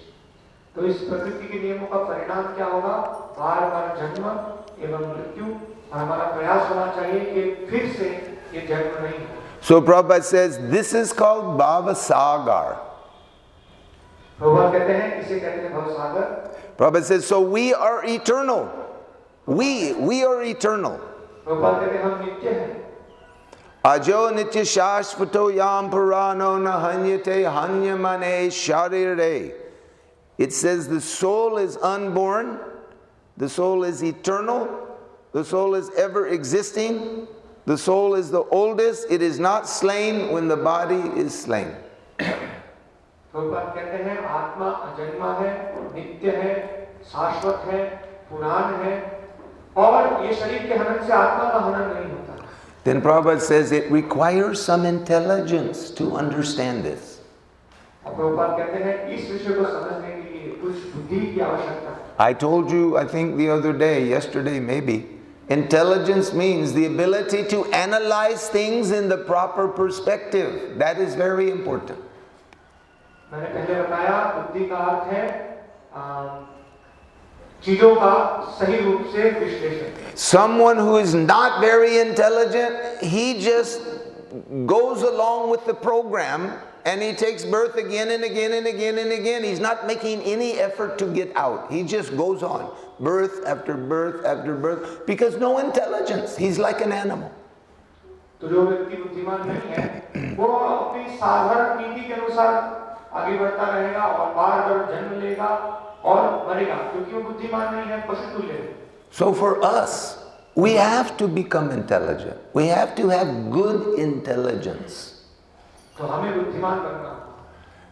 तो इस प्रकृति के नियमों का परिणाम क्या होगा? बार-बार जन्म एवं मृत्यु, और हमारा प्रयास होना चाहिए कि फिर से ये जन्म नहीं हो। So Prabhupada says this is called Bhava sāgara. भगवान कहते हैं इसे कहते हैं भव सागर। Prabhupada says so we are eternal. We are eternal. भगवान कहते हैं हम नित्य हैं। Ajo nitya shashvato yam purano na hanyate hanyamane sharire. It says the soul is unborn, the soul is eternal, the soul is ever existing, the soul is the oldest, it is not slain when the body is slain. भगवान कहते हैं आत्मा अजन्मा है, नित्य है, शाश्वत है, पुराण है, और ये शरीर के हनन से आत्मा का हनन नहीं होता। Then Prabhupada says it requires some intelligence to understand this. भगवान कहते हैं इस विषय को समझने के लिए कुछ बुद्धि की आवश्यकता है। I told you, I think the other day, yesterday maybe, intelligence means the ability to analyze things in the proper perspective. That is very important. मैंने पहले बताया बुद्धि का अर्थ है चीजों का सही रूप से विश्लेषण। Someone who is not very intelligent, he just goes along with the program and he takes birth again and again and again and again. He's not making any effort to get out. He just goes on, birth after birth after birth, because no intelligence. He's like an animal. तो जो व्यक्ति बुद्धिमान नहीं है, वो अपनी साधारण नीति के अनुसार आगे बढ़ता रहेगा और बार-बार जन्म लेगा और मरेगा, क्योंकि वो बुद्धिमान नहीं है, पशु तुल्य है। So for us, we have to become intelligent. We have to have good intelligence. तो हमें बुद्धिमान बनना।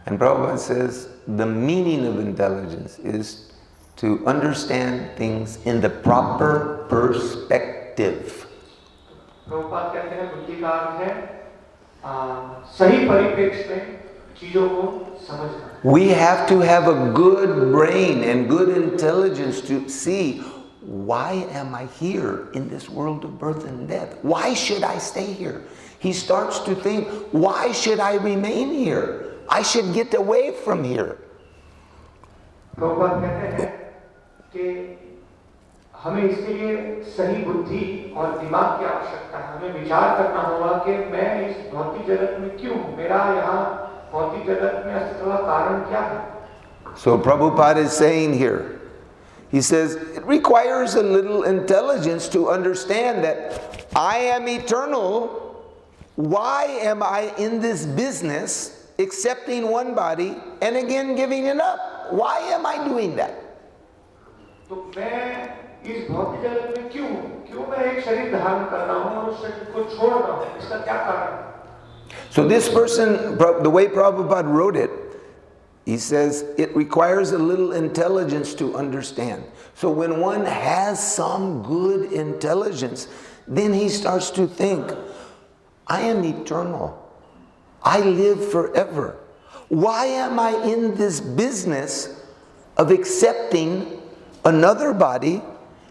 And Prabhupada says the meaning of intelligence is to understand things in the proper perspective. Prabhupada कहते हैं बुद्धि का अर्थ है सही परिप्रेक्ष्य में चीजों को समझना। We have to have a good brain and good intelligence to see, why am I here in this world of birth and death? Why should I stay here? he starts to think, why should I remain here? I should get away from here. Prabhupada कहते हैं कि हमें इसके लिए सही बुद्धि और दिमाग की आवश्यकता है। हमें विचार करना होगा कि मैं इस भौतिक जगत में क्यों हूँ, मेरा यहाँ भौतिक जगत में अस्तित्व का कारण क्या है। So Prabhupada is saying here, he says, it requires a little intelligence to understand that I am eternal. Why am I in this business accepting one body and again giving it up? Why am I doing that? तो मैं इस भौतिक जगत में क्यों हूँ? क्यों मैं एक शरीर धारण कर रहा हूँ और उस शरीर को छोड़ रहा हूँ? इसका क्या कारण है? So this person, the way Prabhupada wrote it, he says it requires a little intelligence to understand. So when one has some good intelligence, then he starts to think, I am eternal. I live forever. Why am I in this business of accepting another body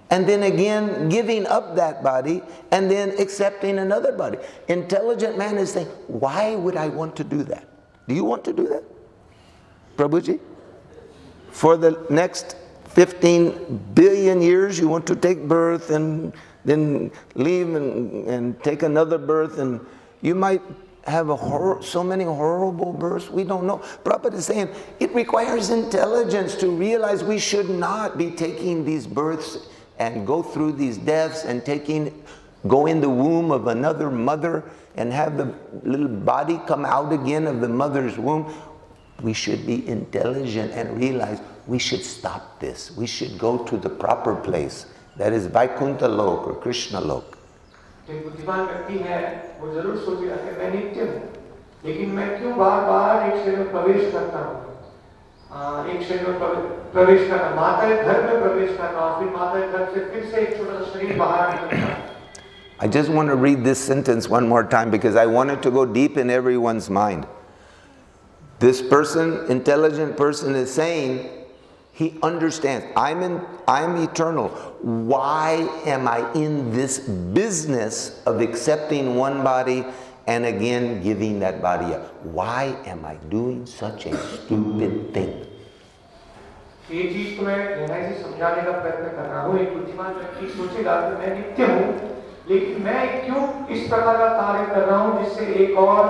and then again giving up that body and then accepting another body? Intelligent man is saying, why would I want to do that? Do you want to do that, Prabhuji? For the next 15 billion years you want to take birth and then leave and take another birth, and you might have so many horrible births, we don't know. Prabhupada is saying it requires intelligence to realize we should not be taking these births and go through these deaths and go in the womb of another mother and have the little body come out again of the mother's womb. We should be intelligent and realize we should stop this. We should go to the proper place. That is Vaikuntha Lok or Krishna Lok. एक बुद्धिमान व्यक्ति है, वो जरूर सोचेगा कि मैं नित्य हूँ, लेकिन मैं क्यों बार-बार एक शरीर में प्रवेश करता हूँ? एक शरीर में प्रवेश करना, माता के घर में प्रवेश करना और फिर माता के घर से फिर से एक छोटा सा शरीर बाहर निकलना। I just want to read this sentence one more time because I want it to go deep in everyone's mind. This person, intelligent person, is saying, he understands, I'm eternal. Why am I in this business of accepting one body and again giving that body up? Why am I doing such a stupid thing? ये चीज को मैं गहराई से समझाने का प्रयत्न कर रहा हूँ। एक बुद्धिमान व्यक्ति सोचेगा कि मैं नित्य हूँ, लेकिन मैं क्यों इस प्रकार का कार्य कर रहा हूँ जिससे एक और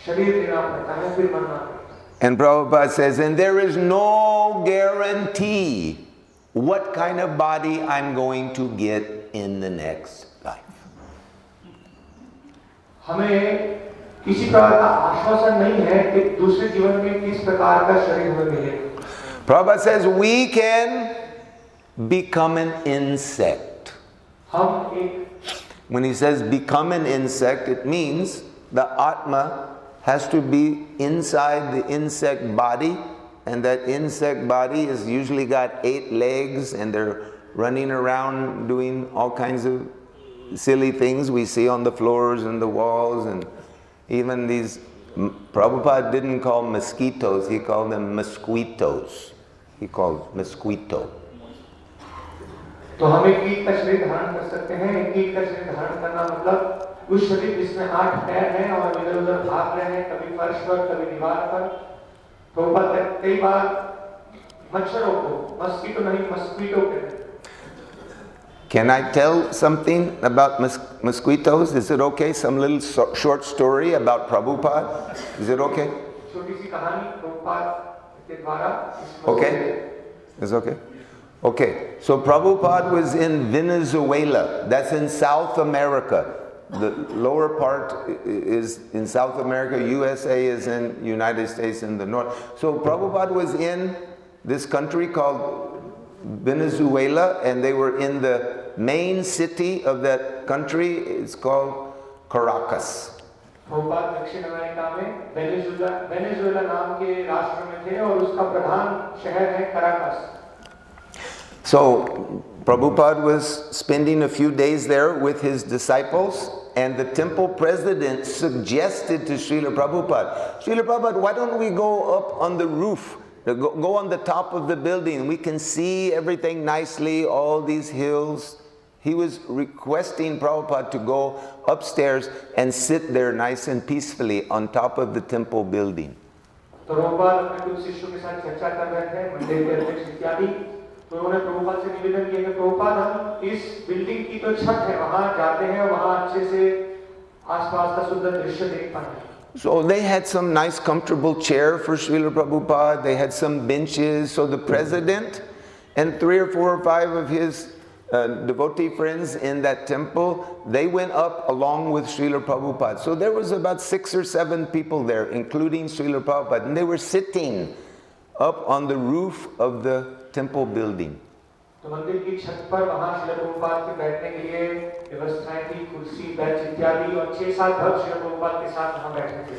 शरीर देना पड़ता है, फिर मरना पड़ता है। And Prabhupada says, and there is no guarantee what kind of body I'm going to get in the next life. हमें किसी प्रकार का आश्वासन नहीं है कि दूसरे जीवन में किस प्रकार का शरीर हमें मिलेगा। Prabhupada says we can become an insect. हम एक When he says become an insect, it means the Atma has to be inside the insect body, and that insect body is usually got 8 legs and they're running around doing all kinds of silly things we see on the floors and the walls, and even these, Prabhupada didn't call mosquitoes, he called them mosquitos. He called mosquito. तो हम एक कीट का शरीर धारण कर सकते हैं। एक कीट का शरीर धारण करना मतलब उस शरीर जिसमें 8 पैर हैं और इधर-उधर भाग रहे हैं, कभी फर्श पर, कभी दीवार पर। तो कई बार मच्छरों को मस्कीटो नहीं, मस्कीटो कहते हैं। Can I tell something about mosquitoes? Is it okay? Some little short story about Prabhupada? Is it okay? छोटी सी कहानी प्रभुपाद के द्वारा। Okay? It's okay? Okay. So Prabhupada was in Venezuela. That's in South America. The lower part is in South America. USA is in United States in the north. So Prabhupada was in this country called Venezuela, and they were in the main city of that country. It's called Caracas. Prabhupada दक्षिण America में Venezuela नाम के राष्ट्र में थे और उसका प्रधान शहर है Caracas. So Prabhupada was spending a few days there with his disciples, and the temple president suggested to Srila Prabhupada, Srila Prabhupada, why don't we go up on the roof, go on the top of the building, we can see everything nicely, all these hills, He was requesting Prabhupada to go upstairs and sit there nice and peacefully on top of the temple building. तो प्रभुपाद अपने कुछ शिष्यों के साथ चर्चा कर रहे थे, मंदिर के अध्यक्ष इत्यादि। तो उन्होंने प्रभुपाद से निवेदन किया कि प्रभुपाद हम इस बिल्डिंग की तो छत है, वहां जाते हैं, वहां अच्छे से आसपास का सुंदर दृश्य देख पाएंगे। So they had some nice comfortable chair for Srila Prabhupada, they had some benches, so the president and 3 or 4 or 5 of his devotee friends in that temple, they went up along with Srila Prabhupada. So there was about 6 or 7 people there, including Srila Prabhupada, and they were sitting up on the roof of the temple building. तो मंदिर की छत पर वहां श्रील प्रभुपाद के बैठने के लिए व्यवस्थाएं थी, कुर्सी, बेंच इत्यादि, और 6-7 भक्त श्रील प्रभुपाद के साथ वहां बैठे थे।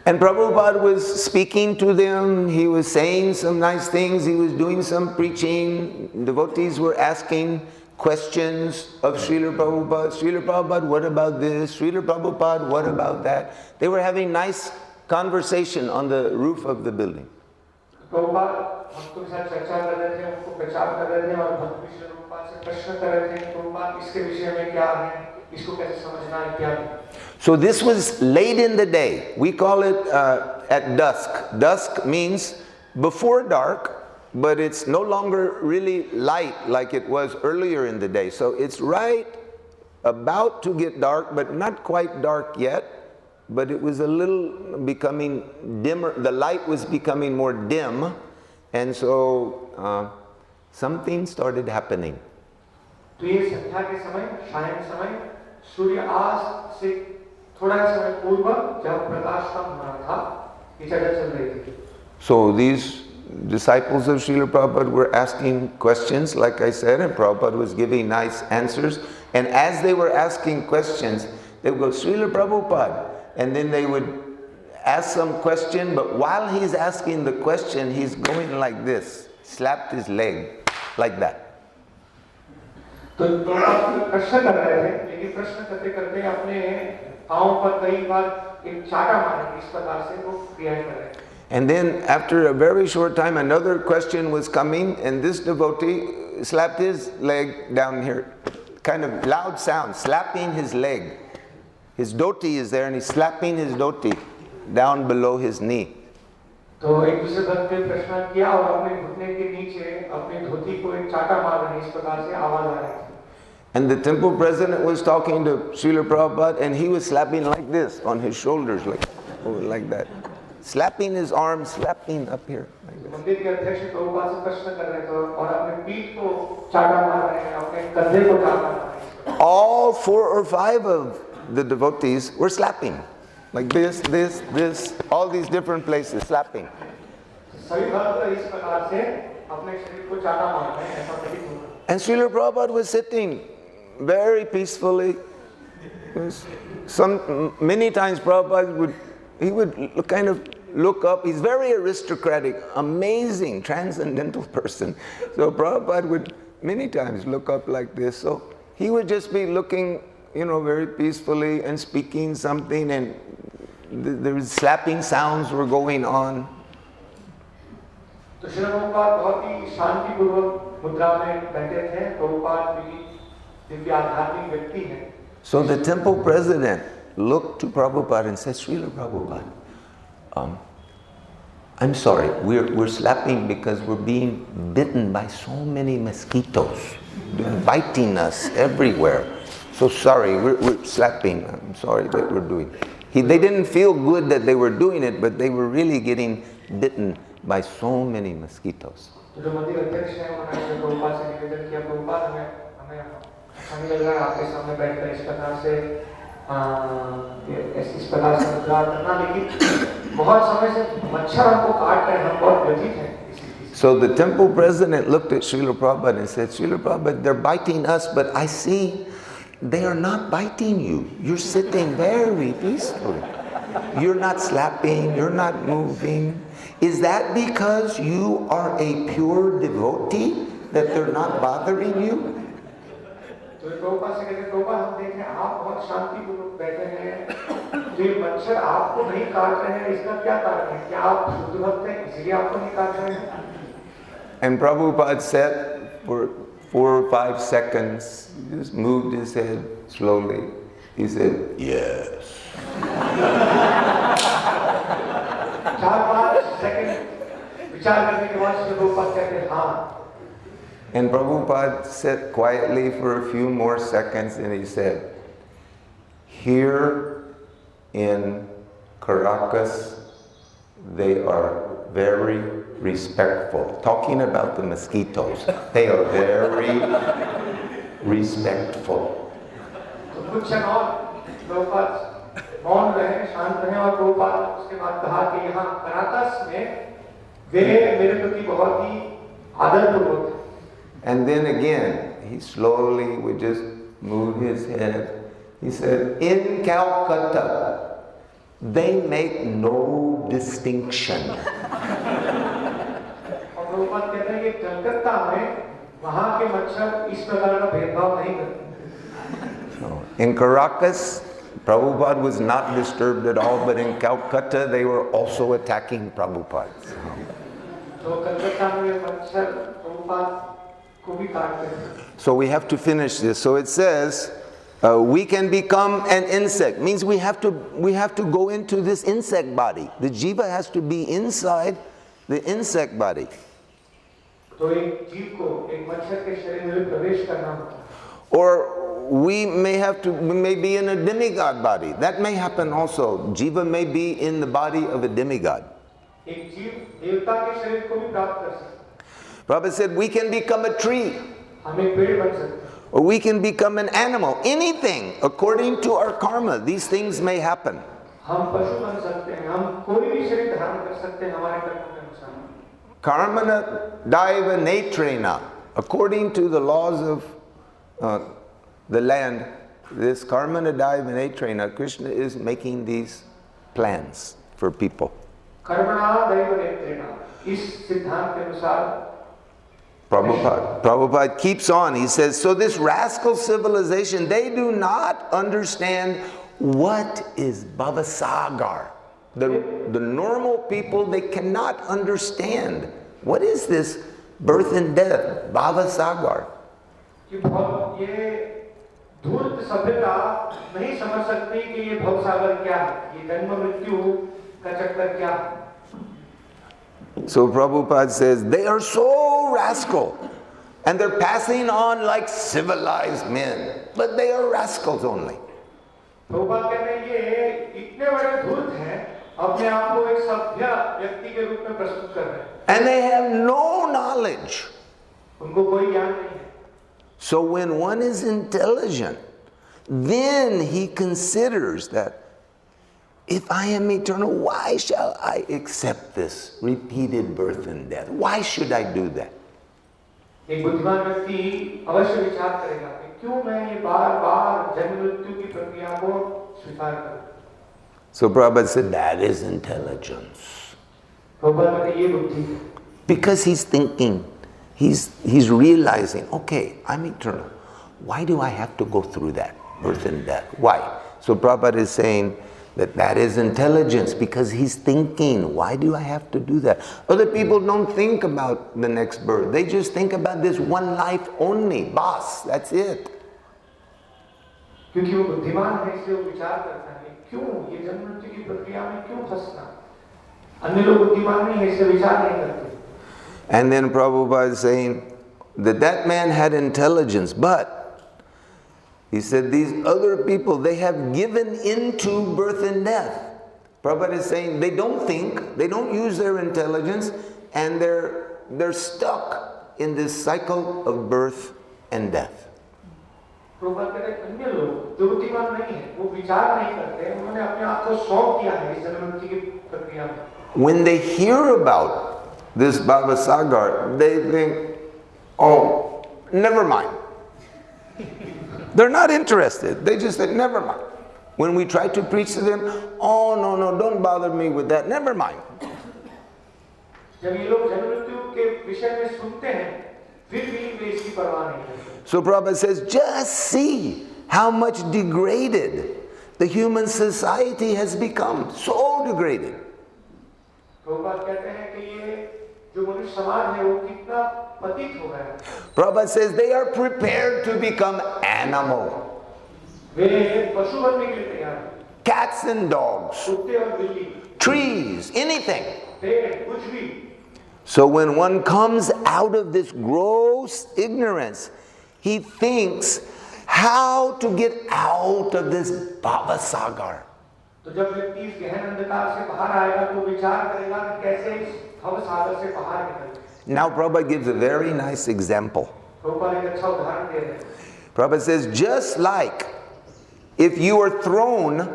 And Prabhupada was speaking to them, he was saying some nice things, he was doing some preaching, devotees were asking questions of Srila Prabhupada. Srila Prabhupada, what about this? Srila Prabhupada, what about that? They were having nice conversation on the roof of the building. Prabhupada भक्तों के साथ चर्चा कर रहे थे, उनको प्रचार कर रहे थे, और भक्त भी श्रील प्रभुपाद से प्रश्न कर रहे थे, प्रभुपाद इसके विषय में क्या है, इसको कैसे समझना है इत्यादि। So this was late in the day. We call it at dusk. Dusk means before dark, but it's no longer really light like it was earlier in the day. So it's right about to get dark, but not quite dark yet. But it was a little becoming dimmer. The light was becoming more dim, and so something started happening. तो ये संध्या के समय, शाम के समय, सूर्य आज से थोड़ा समय पूर्व जब प्रकाश कम हो रहा था, ये चर्चा चल रही थी। So these disciples of Srila Prabhupada were asking questions, like I said, and Prabhupada was giving nice answers. And as they were asking questions, they would go, Srila Prabhupada, and then they would ask some question, but while he's asking the question, he's going like this, slapped his leg, like that. तो प्रश्न कर रहे थे, लेकिन प्रश्न करते करते अपने पांव पर कई बार एक चाटा मारे, इस प्रकार से वो क्रियाएं कर रहे थे। And then after a very short time, another question was coming, and this devotee slapped his leg down here, kind of loud sound, slapping his leg. His dhoti is there, and he's slapping his dhoti down below his knee. तो एक दूसरे भक्त ने प्रश्न किया और अपने घुटने के नीचे अपने धोती को एक चाटा मार रहे हैं, इस प्रकार से आवाज आ रही थी। And the temple president was talking to Srila Prabhupada, and he was slapping like this on his shoulders, like that. Slapping his arm, slapping up here. मंदिर के अध्यक्ष प्रभुपाद से प्रश्न कर रहे थे और अपने पीठ को चाटा मार रहे हैं, अपने कंधे को चाटा मार रहे हैं। All 4 or 5 of the devotees were slapping. Like this, all these different places, slapping. And Srila Prabhupada was sitting very peacefully. Many times Prabhupada would kind of look up. He's very aristocratic, amazing, transcendental person. So Prabhupada would many times look up like this. So he would just be looking, very peacefully and speaking something, and the slapping sounds were going on. तो श्रील प्रभुपाद बहुत ही शांतिपूर्वक मुद्रा में बैठे थे। प्रभुपाद भी दिव्य आध्यात्मिक व्यक्ति हैं। So the temple president looked to Prabhupada and said, Srila Prabhupada, I'm sorry, we're slapping because we're being bitten by so many mosquitoes. They're biting us everywhere. So sorry, we're slapping. I'm sorry that we're doing it. They didn't feel good that they were doing it, but they were really getting bitten by so many mosquitoes. So the temple president looked at Srila Prabhupada and said, Srila Prabhupada, they're biting us, but I see they are not biting you. You're sitting very peacefully. You're not slapping, you're not moving. Is that because you are a pure devotee that they're not bothering you? And Prabhupada sat for 4 or 5 seconds, he just moved his head slowly. He said, yes. 4-5 second विचार करने के बाद श्री प्रभुपाद कहते हैं हाँ. And Prabhupada sat quietly for a few more seconds and he said, here in Caracas, they are very respectful. Talking about the mosquitoes, they are very respectful. कुछ क्षण और प्रभुपाद मौन रहे, शांत रहे और प्रभुपाद उसके बाद कहा कि यहाँ कराकस में वे मेरे प्रति बहुत ही आदरपूर्वक थे. And then again, he slowly would just move his head. He said, in Calcutta, they make no distinction. और प्रभुपाद कहते हैं कि कलकत्ता में वहाँ के मच्छर इस प्रकार का भेदभाव नहीं करते. In Caracas, Prabhupada was not disturbed at all, but in Calcutta, they were also attacking Prabhupada. So we have to finish this. So it says, we can become an insect. Means we have to go into this insect body. The jiva has to be inside the insect body. Or we may be in a demigod body. That may happen also. Jiva may be in the body of a demigod. Prabhupada said we can become a tree. Or we can become an animal. Anything according to our karma. These things may happen. Karmana daiva netrena. According to the laws of the land, this karmana daiva netrena, Krishna is making these plans for people. Prabhupada keeps on. He says, so this rascal civilization, they do not understand what is Bhava sāgara. The normal people, they cannot understand. What is this birth and death? Bhava sāgara. So Prabhupada says, they are so rascal. And they're passing on like civilized men. But they are rascals only. And they have no knowledge. So when one is intelligent, then he considers that if I am eternal, why shall I accept this repeated birth and death? Why should I do that? So Prabhupada said, that is intelligence. Because he's thinking, he's realizing, okay, I'm eternal. Why do I have to go through that, birth and death? Why? So Prabhupada is saying that is intelligence, because he's thinking, why do I have to do that? Other people don't think about the next birth. They just think about this one life only. Bas, that's it. And then Prabhupada is saying that man had intelligence, but he said these other people, they have given into birth and death. Prabhupada is saying they don't think, they don't use their intelligence, and they're stuck in this cycle of birth and death. When they hear about this Bhava sāgara, they think, oh, never mind. They're not interested. They just say, never mind. When we try to preach to them, oh, no, don't bother me with that. Never mind. So Prabhupada says, just see how much degraded the human society has become. So degraded. जो मनुष्य समाज है वो कितना पतित हो गया। Prabhupada says they are prepared to become animal. वे पशु बनने के लिए तैयार हैं। Cats and dogs, कुत्ते और बिल्ली, trees, anything. पेड़, कुछ भी। So when one comes out of this gross ignorance, he thinks how to get out of this Bhava sāgara. तो जब व्यक्ति इस गहन अंधकार से बाहर आएगा तो विचार करेगा कि कैसे इस भव सागर से बाहर निकले। Now Prabhupada gives a very nice example. Prabhupada एक अच्छा उदाहरण दे रहे हैं। Prabhupada says, just like if you are thrown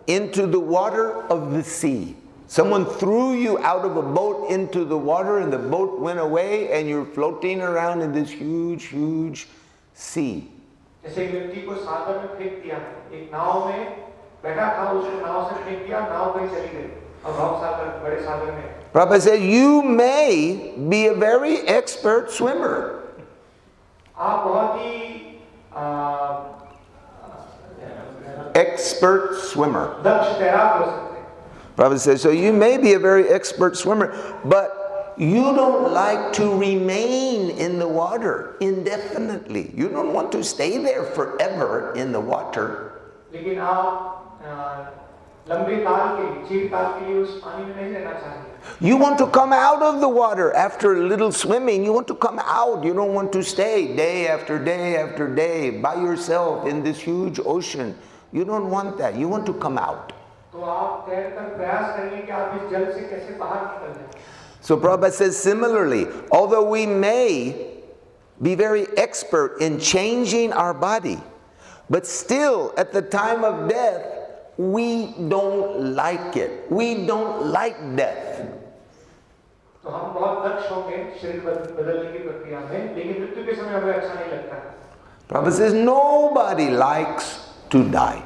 into the water of the sea. Someone threw you out of a boat into the water and the boat went away and you're floating around in this huge, huge sea. जैसे एक व्यक्ति को सागर में फेंक दिया, एक नाव में बैठा था, उसको नाव से फेंक दिया, नाव कहीं चली गई, अब भव सागर, बड़े सागर में। Prabhupada said, you may be a very expert swimmer. आप बहुत ही expert swimmer. दक्ष तैराक हो सकते हैं। Prabhupada says, so you may be a very expert swimmer, but you don't like to remain in the water indefinitely. You don't want to stay there forever in the water. लेकिन आप लंबे काल के लिए, चिरकाल के लिए उस पानी में नहीं रहना चाहेंगे। You want to come out of the water after a little swimming. You want to come out. You don't want to stay day after day after day by yourself in this huge ocean. You don't want that. You want to come out. तो आप तैरकर प्रयास करेंगे कि आप इस जल से कैसे बाहर निकल जाएं। So Prabhupada says similarly, although we may be very expert in changing our body, but still at the time of death, we don't like it. We don't like death. तो हम बहुत दक्ष होंगे शरीर बदलने की प्रक्रिया में, लेकिन मृत्यु के समय हमें अच्छा नहीं लगता। Prabhupada says nobody likes to die.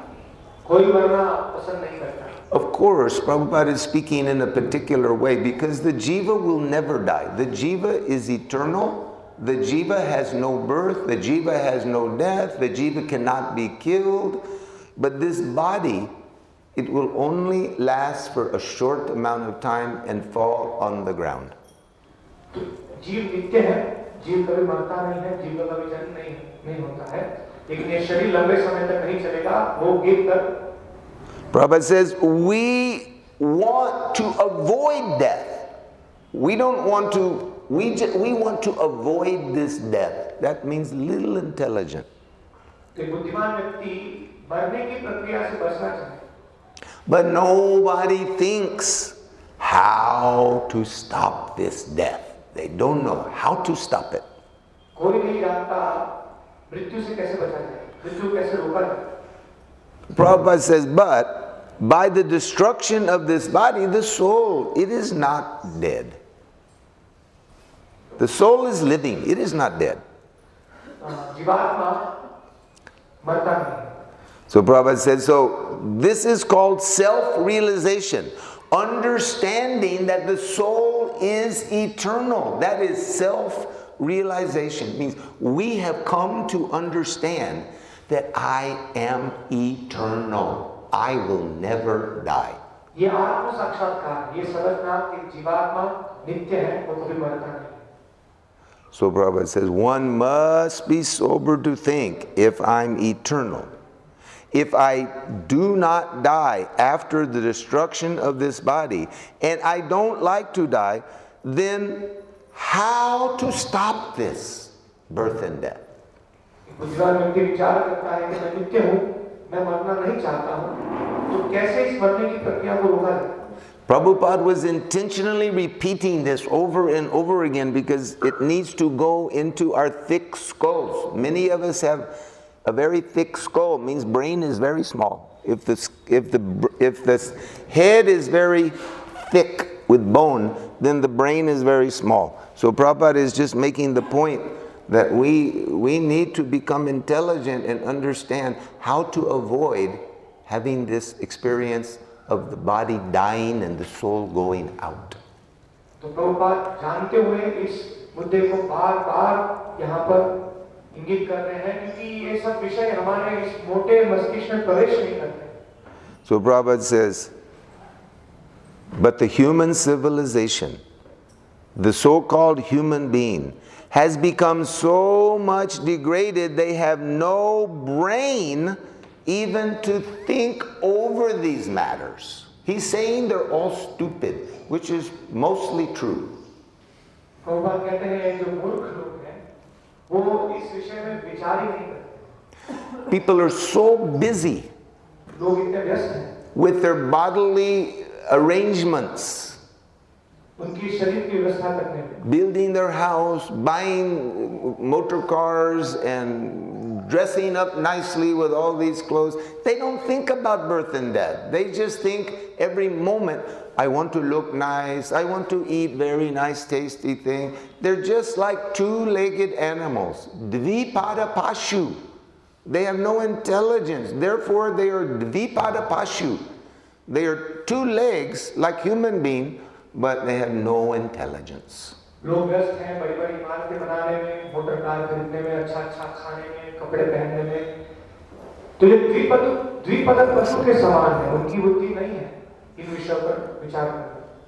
कोई मरना पसंद नहीं करता। Of course, Prabhupada is speaking in a particular way because the jiva will never die. The jiva is eternal. The jiva has no birth. The jiva has no death. The jiva cannot be killed. But this body, it will only last for a short amount of time and fall on the ground. जीव नित्य है, जीव कभी मरता नहीं है, जीव का कभी जन्म नहीं होता है, लेकिन ये शरीर लंबे समय तक नहीं चलेगा, वो गिरकर। Prabhupada says we want to avoid death. We don't want to. We want to avoid this death. That means little intelligent. बुद्धिमान व्यक्ति मरने की प्रक्रिया से बचना चाहते। But nobody thinks how to stop this death. They don't know how to stop it. कोई नहीं जानता मृत्यु से कैसे बचा जाए, मृत्यु कैसे रोका जाए। Prabhupada says, but by the destruction of this body, the soul, it is not dead. The soul is living, it is not dead. जीवात्मा मरता नहीं। So Prabhupada says, so this is called self-realization. Understanding that the soul is eternal. That is self-realization. It means we have come to understand that I am eternal. I will never die. ये आत्म साक्षात्कार, ये समझना कि जीवात्मा नित्य है, वो कभी मरता नहीं। So Prabhupada says, one must be sober to think, if I'm eternal, if I do not die after the destruction of this body, and I don't like to die, then how to stop this birth and death? बुद्धिमान व्यक्ति विचार करता है कि मैं नित्य हूँ, मैं मरना नहीं चाहता हूँ, तो कैसे इस मरने की प्रक्रिया को रोका जाए? Prabhupada was intentionally repeating this over and over again because it needs to go into our thick skulls. Many of us have a very thick skull. It means brain is very small. If the head is very thick with bone, then the brain is very small. So Prabhupada is just making the point that we need to become intelligent and understand how to avoid having this experience of the body dying and the soul going out. तो प्रभुपाद जानते हुए इस मुद्दे को बार-बार यहाँ पर इंगित कर रहे हैं क्योंकि ये सब विषय हमारे इस मोटे मस्तिष्क में प्रवेश नहीं करते। So Prabhupada says, but the human civilization the so-called human being, has become so much degraded they have no brain even to think over these matters. He's saying they're all stupid, which is mostly true. People are so busy with their bodily arrangements, building their house, buying motor cars, and dressing up nicely with all these clothes. They don't think about birth and death. They just think every moment, I want to look nice, I want to eat very nice, tasty thing. They're just like two-legged animals. Dvipada pashu. They have no intelligence. Therefore, they are dvipada pashu. They are two legs like human being, but they have no intelligence.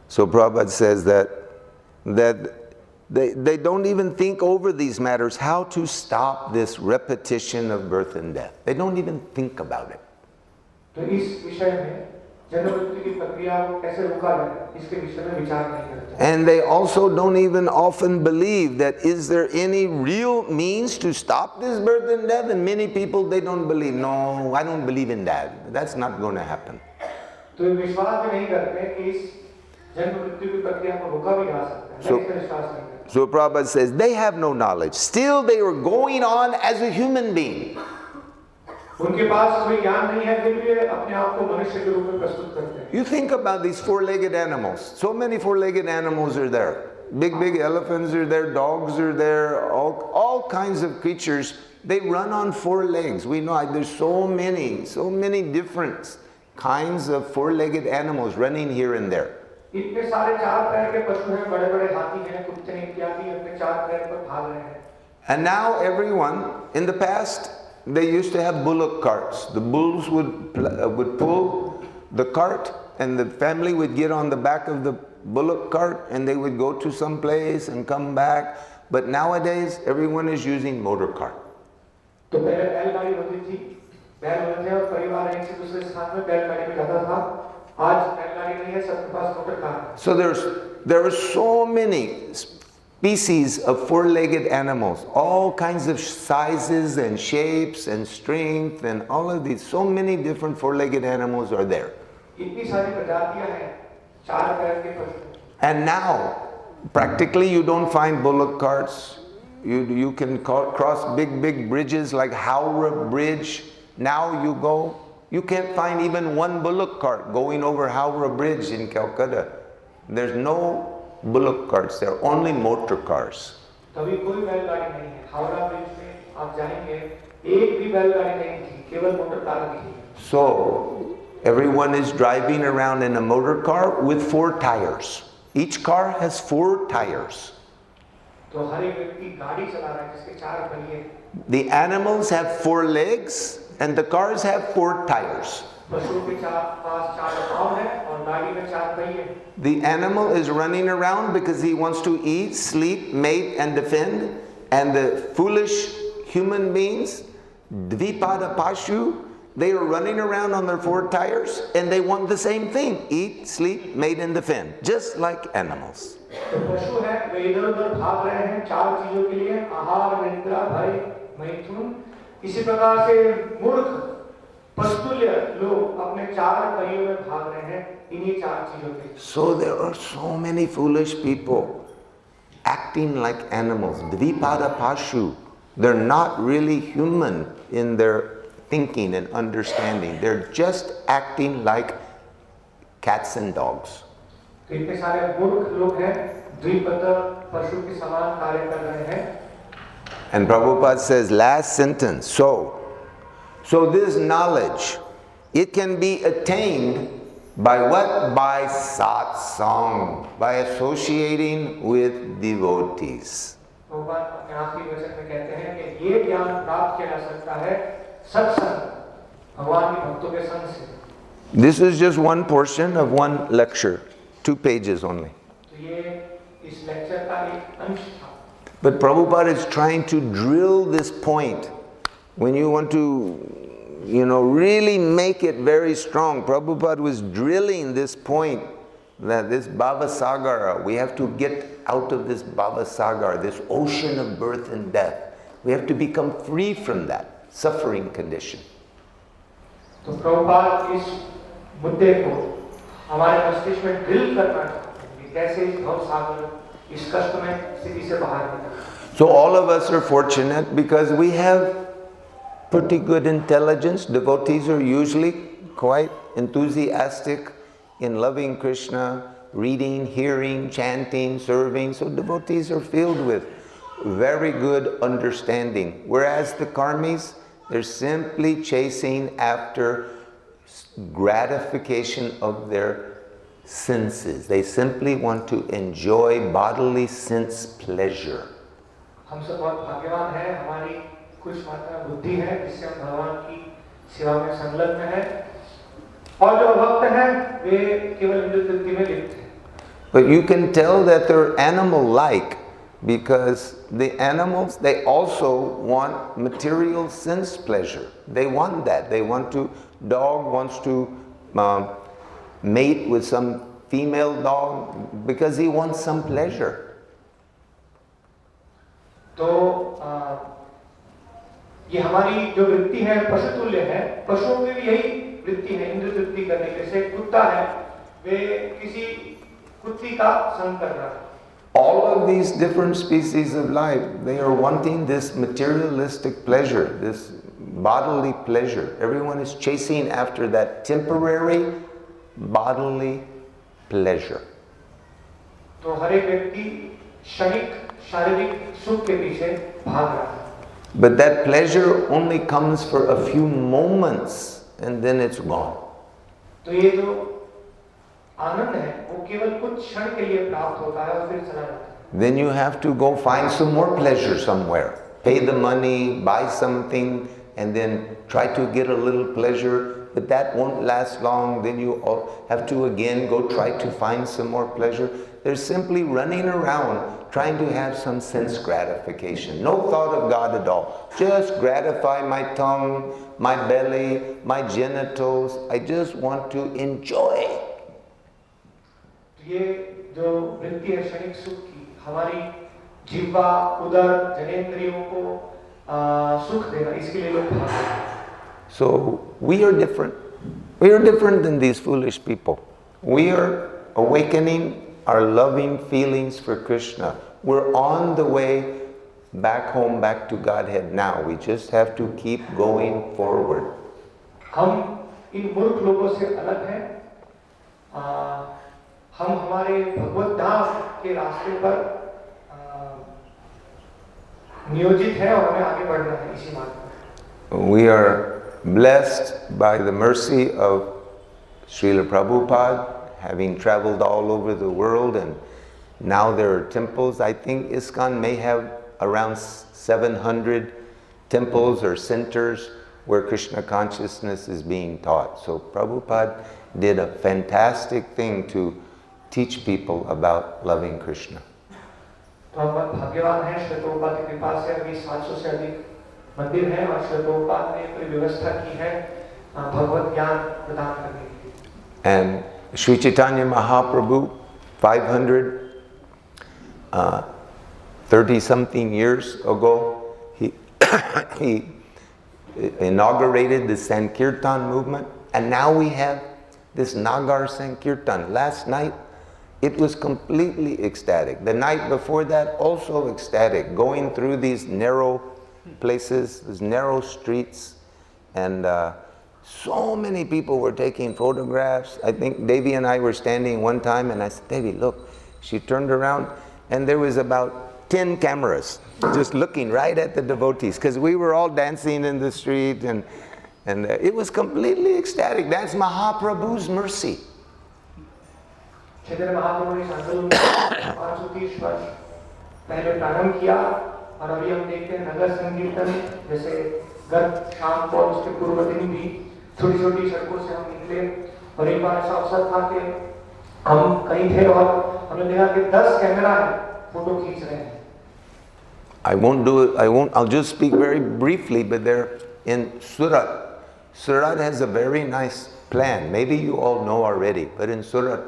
So Prabhupada says that they don't even think over these matters, how to stop this repetition of birth and death. They don't even think about it. And they also don't even often believe that is there any real means to stop this birth and death? And many people, they don't believe. No, I don't believe in that. That's not going to happen. So Prabhupada says they have no knowledge. Still they are going on as a human being. You think about these four-legged animals. So many four-legged animals are there. Big elephants are there, dogs are there, all kinds of creatures. They run on four legs. We know there's so many different kinds of four-legged animals running here and there. And now everyone, in the past, they used to have bullock carts. The bulls would pull the cart, and the family would get on the back of the bullock cart, and they would go to some place and come back. But nowadays, everyone is using motor cart. So there are so many species of four-legged animals, all kinds of sizes and shapes and strength and all of these. So many different four-legged animals are there. And now, practically you don't find bullock carts. You can cross big bridges like Howrah Bridge. Now you can't find even one bullock cart going over Howrah Bridge in Calcutta. There's no bullock carts, there are only motor cars. So everyone is driving around in a motor car with 4 tires. Each car has 4 tires. The animals have 4 legs and the cars have 4 tires. The animal is running around because he wants to eat, sleep, mate, and defend. And the foolish human beings, Dvipada Pashu, they are running around on their 4 tires and they want the same thing. Eat, sleep, mate, and defend. Just like animals. So there are so many foolish people acting like animals. Dvipada Pashu. They're not really human in their thinking and understanding. They're just acting like cats and dogs. And Prabhupada says, last sentence, so this knowledge, it can be attained by what? By satsang, by associating with devotees. This is just one portion of one lecture, 2 pages only. इस lecture का एक अंश था. But Prabhupada is trying to drill this point. When you want to, really make it very strong, Prabhupada was drilling this point that this Bhava sāgara, we have to get out of this Bhava sāgara, this ocean of birth and death. We have to become free from that suffering condition. तो प्रभुपाद इस मुद्दे को हमारे मस्तिष्क में drill करना चाहते हैं कि कैसे इस भव सागर, इस कष्टमय स्थिति से बाहर निकलें. So all of us are fortunate because we have pretty good intelligence. Devotees are usually quite enthusiastic in loving Krishna, reading, hearing, chanting, serving. So devotees are filled with very good understanding. Whereas the karmis, they're simply chasing after gratification of their senses. They simply want to enjoy bodily sense pleasure. हम सब बहुत भाग्यवान हैं, हमारी कुछ मात्रा बुद्धि है जिससे हम भगवान की सेवा में संलग्न हैं, और जो भक्त हैं वे केवल इंद्रिय तृप्ति में लिप्त हैं. But you can tell that they're animal-like because the animals, they also want material sense pleasure. They want that. They want to, dog wants to mate with some female dog because he wants some pleasure. तो ये हमारी जो वृत्ति है पशुतुल्य है. पशुओं में भी यही वृत्ति है, इंद्रिय तृप्ति करने के. जैसे कुत्ता है, वे किसी कुत्ती का संग कर रहा है. All of these different species of life, they are wanting this materialistic pleasure, this bodily pleasure. Everyone is chasing after that temporary bodily pleasure. तो हर एक व्यक्ति क्षणिक शारीरिक सुख के पीछे भाग रहा है. But that pleasure only comes for a few moments and then it's gone. तो ये जो आनंद है वो केवल कुछ क्षण के लिए प्राप्त होता है और फिर चला जाता है. Then you have to go find some more pleasure somewhere. Pay the money, buy something, and then try to get a little pleasure, but that won't last long. Then you have to again go try to find some more pleasure. They're simply running around trying to have some sense gratification. No thought of God at all. Just gratify my tongue, my belly, my genitals. I just want to enjoy. ये जो वृत्ति है क्षणिक सुख की, हमारी जिह्वा, उदर, जनेंद्रियों को सुख देना, इसके लिए लोग भाग रहे हैं. So we are different. We are different than these foolish people. We are awakening our loving feelings for Krishna. We're on the way back home, back to Godhead now. We just have to keep going forward. हम इन मूर्ख लोगों से अलग हैं. हम हमारे भगवत धाम के रास्ते पर नियोजित हैं और हमें आगे बढ़ना है इसी मार्ग में. We are blessed by the mercy of Srila Prabhupada, having traveled all over the world, and now there are temples. I think ISKCON may have around 700 temples or centers where Krishna consciousness is being taught. So Prabhupada did a fantastic thing to teach people about loving Krishna. तो हम बहुत भाग्यवान हैं. श्री प्रभुपाद की कृपा से अभी 700 से अधिक मंदिर हैं और श्री प्रभुपाद ने पूरी व्यवस्था की है भगवत ज्ञान प्रदान करने के लिए. And Sri Chaitanya Mahaprabhu, 30-something years ago, he inaugurated the Sankirtan movement, and now we have this Nagar Sankirtan. Last night, it was completely ecstatic. The night before that, also ecstatic, going through these narrow places, these narrow streets, and so many people were taking photographs. I think Devi and I were standing one time, and I said, Devi, look. She turned around, and there was about 10 cameras just looking right at the devotees, because we were all dancing in the street, and it was completely ecstatic. That's Mahaprabhu's mercy. Chaitanya Mahaprabhu ने संतों में 530 वर्ष पहले प्रारंभ किया और अभी हम देखते हैं नगर संकीर्तन जैसे गत शाम को उसके पूर्व दिन भी छोटी छोटी सड़कों से हम निकले और एक बार ऐसा अवसर था कि हम कहीं थे और हमने देखा कि 10 कैमरा फोटो खींच रहे हैं. I'll just speak very briefly, but they're in Surat. Surat has a very nice plan. Maybe you all know already, but in Surat,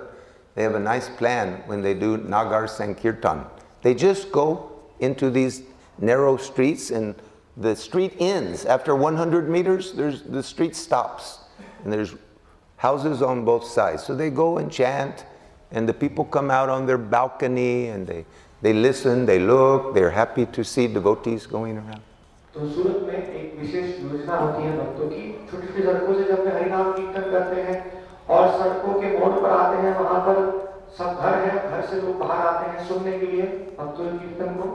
they have a nice plan when they do Nagar Sankirtan. They just go into these narrow streets, and the street ends. After 100 meters, the street stops, and there's houses on both sides. So they go and chant, and the people come out on their balcony, and they listen, they look, they're happy to see devotees going around. तो सूरत में एक विशेष योजना होती है भक्तों की. छोटी-छोटी सड़कों से जब वे हरिनाम कीर्तन करते हैं और सड़कों के मोड़ पर आते हैं, वहां पर सब घर है, घर से लोग बाहर आते हैं सुनने के लिए भक्तों के कीर्तन को.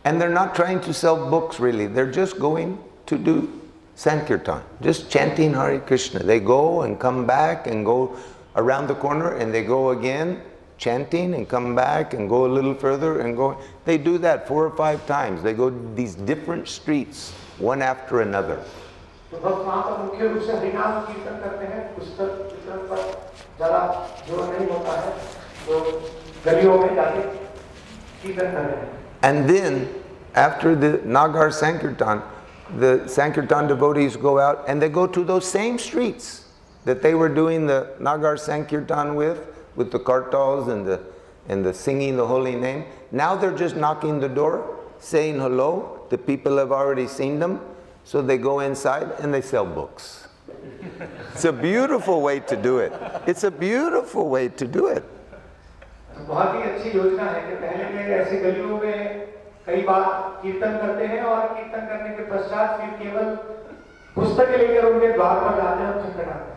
And they're not trying to sell books really. They're just going to do Sankirtan, just chanting Hare Krishna. They go and come back and go around the corner, and they go again chanting and come back and go a little further and go. They do that 4 or 5 times. They go these different streets one after another. तो भक्त वहाँ पर मुख्य रूप से हरिनाम कीर्तन करते हैं. पुस्तक कीर्तन पर ज़्यादा जोर नहीं होता है, तो गलियों में जाके कीर्तन कर रहे हैं. And then after the Nagar Sankirtan, the Sankirtan devotees go out and they go to those same streets that they were doing the Nagar Sankirtan with the kartals and the singing the holy name. Now they're just knocking the door, saying hello. The people have already seen them, so they go inside and they sell books. It's a beautiful way to do it. It's a beautiful way to do it. बहुत ही अच्छी योजना है कि पहले के ऐसे गलियों में कई बार कीर्तन करते हैं और कीर्तन करने के पश्चात फिर केवल पुस्तकें लेकर उनके द्वार पर जाते हैं और खटखटाते हैं.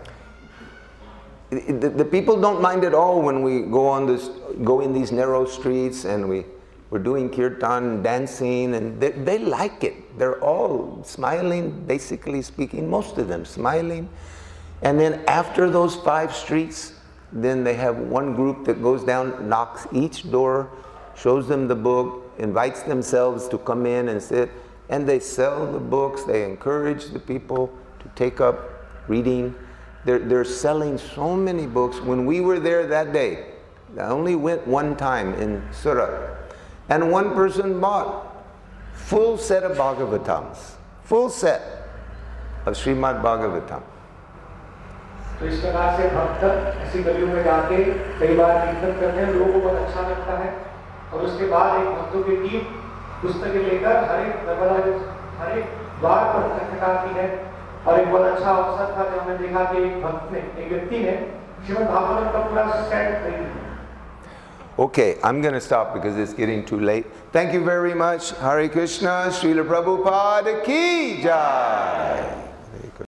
The people don't mind at all when we go in these narrow streets and we're doing kirtan, dancing, and they like it. They're all smiling, basically speaking, most of them smiling. And then after those 5 streets, then they have one group that goes down, knocks each door, shows them the book, invites themselves to come in and sit, and they sell the books. They encourage the people to take up reading. They're selling so many books. When we were there that day, I only went one time in Surat, and one person bought full set of Bhagavatams, full set of Śrīmad-Bhāgavatam. तो इस प्रकार से भक्त ऐसी गलियों में जाके कई बार कीर्तन करते हैं, लोगों को बहुत अच्छा लगता है. और उसके बाद एक भक्तों की टीम पुस्तकें लेकर हर एक द्वार पर खटखटाती है. और एक बहुत अच्छा अवसर था जब हमने देखा कि एक व्यक्ति ने श्रीमद्-भागवतम का पूरा सेट खरीद लिया. Okay, I'm going to stop because it's getting too late. Thank you very much. Hare Krishna, Srila Prabhupada Ki Jai.